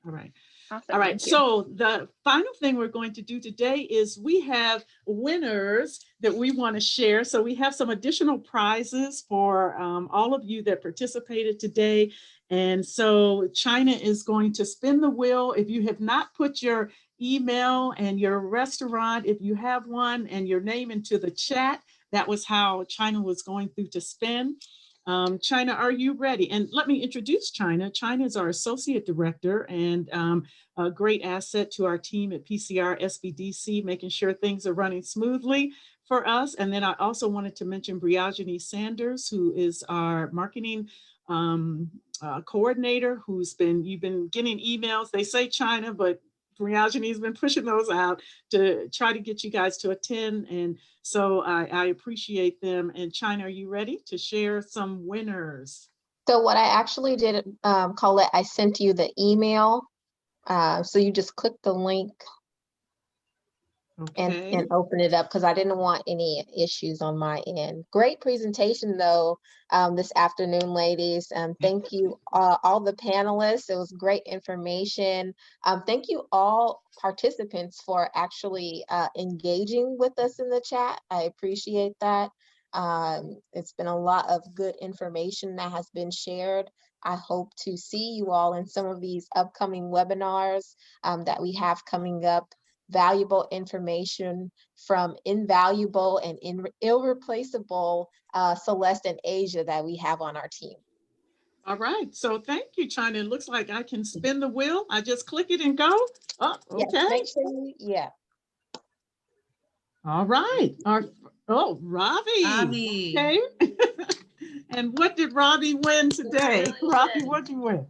All right. Awesome. All right, Thank you. so the final thing we're going to do today is we have winners that we want to share. So we have some additional prizes for all of you that participated today. And so China is going to spin the wheel. If you have not put your email and your restaurant, if you have one, and your name into the chat, that was how China was going through to spin. China, are you ready? And let me introduce China. China is our Associate Director and a great asset to our team at PCR SBDC, making sure things are running smoothly for us. And then I also wanted to mention Briagini Sanders, who is our marketing coordinator, you've been getting emails. They say China, but Briagini's been pushing those out to try to get you guys to attend. And so I appreciate them. And China, are you ready to share some winners? So what I actually did, Colette, I sent you the email. So you just click the link Okay. and open it up because I didn't want any issues on my end. Great presentation though, this afternoon, ladies. Thank you all the panelists. It was great information. Thank you all participants for actually engaging with us in the chat. I appreciate that. It's been a lot of good information that has been shared. I hope to see you all in some of these upcoming webinars that we have coming up. Valuable information from invaluable and irreplaceable Celeste and Asia that we have on our team. All right. So thank you, China. It looks like I can spin the wheel. I just click it and go. Oh, okay. Yes, make sure you, yeah. All right. Robbie. Robbie. Okay. And what did Robbie win today? Robbie, what did you win?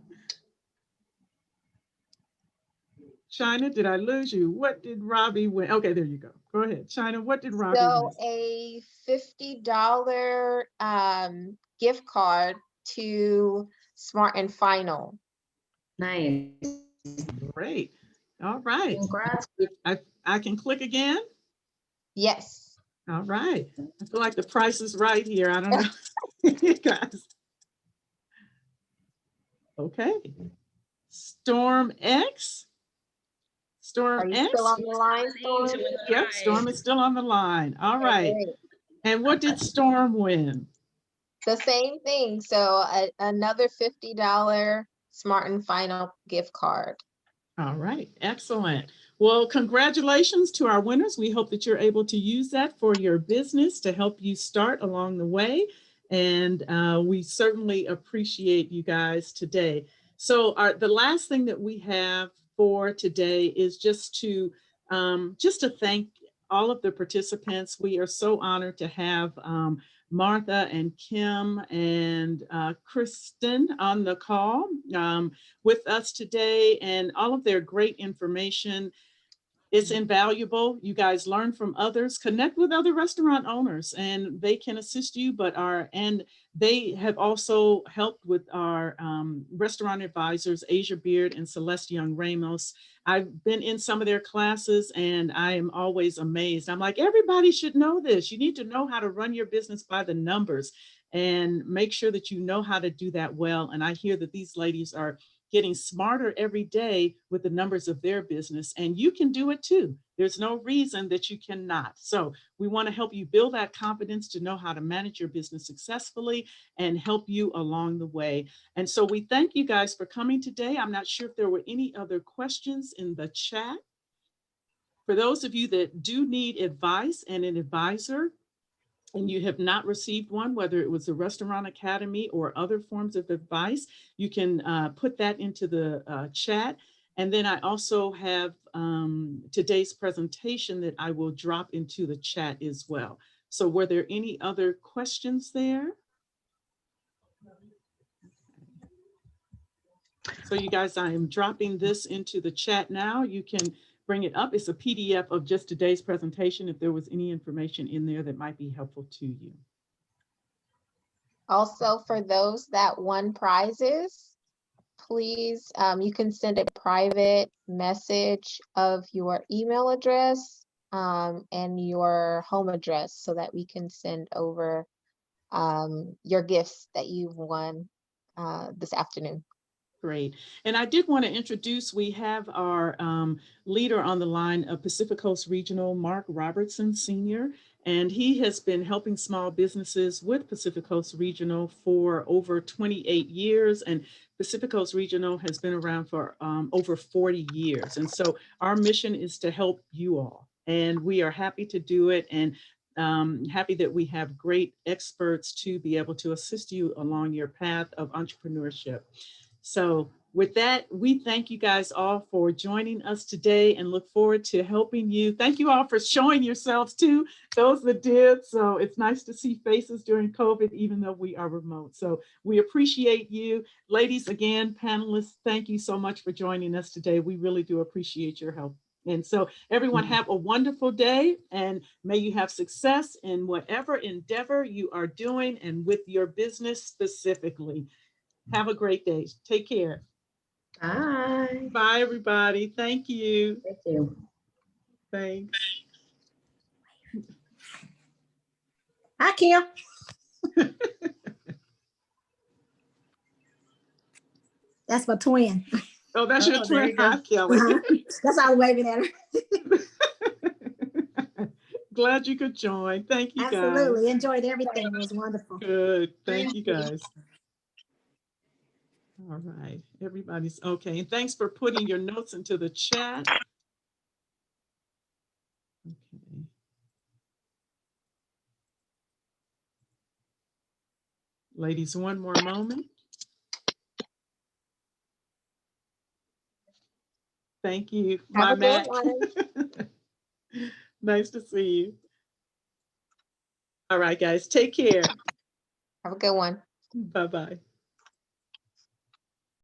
China, did I lose you? What did Robbie win? Okay, there you go. Go ahead. China, what did Robbie So win? a $50 gift card to Smart and Final. Nice. Great. All right. Congrats. I can click again. Yes. All right. I feel like the price is right here. I don't know. You guys. Okay. Storm X. Are Storm you X. still on the line, Storm? Yep, Storm is still on the line. All right. Great. And what did Storm win? The same thing. So another $50 Smart and Final gift card. All right, excellent. Well, congratulations to our winners. We hope that you're able to use that for your business to help you start along the way. And we certainly appreciate you guys today. So the last thing that we have for today is just to thank all of the participants. We are so honored to have Martha and Kim and Kristen on the call with us today, and all of their great information. It's invaluable. You guys learn from others, connect with other restaurant owners, and they can assist you, and they have also helped with our restaurant advisors, Asia Beard and Celeste Young Ramos. I've been in some of their classes and I am always amazed. I'm like, everybody should know this. You need to know how to run your business by the numbers and make sure that you know how to do that well. And I hear that these ladies are getting smarter every day with the numbers of their business, and you can do it too. There's no reason that you cannot. So we want to help you build that confidence to know how to manage your business successfully and help you along the way. And so we thank you guys for coming today. I'm not sure if there were any other questions in the chat. For those of you that do need advice and an advisor, and you have not received one, whether it was the Restaurant Academy or other forms of advice, you can put that into the chat. And then I also have today's presentation that I will drop into the chat as well. So were there any other questions there? So you guys, I am dropping this into the chat now. You can bring it up. It's a PDF of just today's presentation if there was any information in there that might be helpful to you. Also, for those that won prizes, please, you can send a private message of your email address and your home address so that we can send over your gifts that you've won this afternoon. Great. And I did want to introduce, we have our leader on the line of Pacific Coast Regional, Mark Robertson Sr., and he has been helping small businesses with Pacific Coast Regional for over 28 years. And Pacific Coast Regional has been around for over 40 years. And so our mission is to help you all. And we are happy to do it, and happy that we have great experts to be able to assist you along your path of entrepreneurship. So with that, we thank you guys all for joining us today and look forward to helping you. Thank you all for showing yourselves too, those that did. So it's nice to see faces during COVID, even though we are remote. So we appreciate you. Ladies, again, panelists, thank you so much for joining us today. We really do appreciate your help. And so everyone have a wonderful day, and may you have success in whatever endeavor you are doing and with your business specifically. Have a great day. Take care. Bye. Bye, everybody. Thank you. Thank you. Thanks. Hi, Kim. That's my twin. Oh, that's your there you twin. go. Hi, Kelly. That's all waving at her. Glad you could join. Thank you, Absolutely. guys. Enjoyed everything. It was wonderful. Good. Thank you, guys. All right. Everybody's okay. And thanks for putting your notes into the chat. Okay. Ladies, one more moment. Thank you. Have a good Mac. one. Nice to see you. All right, guys, take care. Have a good one. Bye-bye.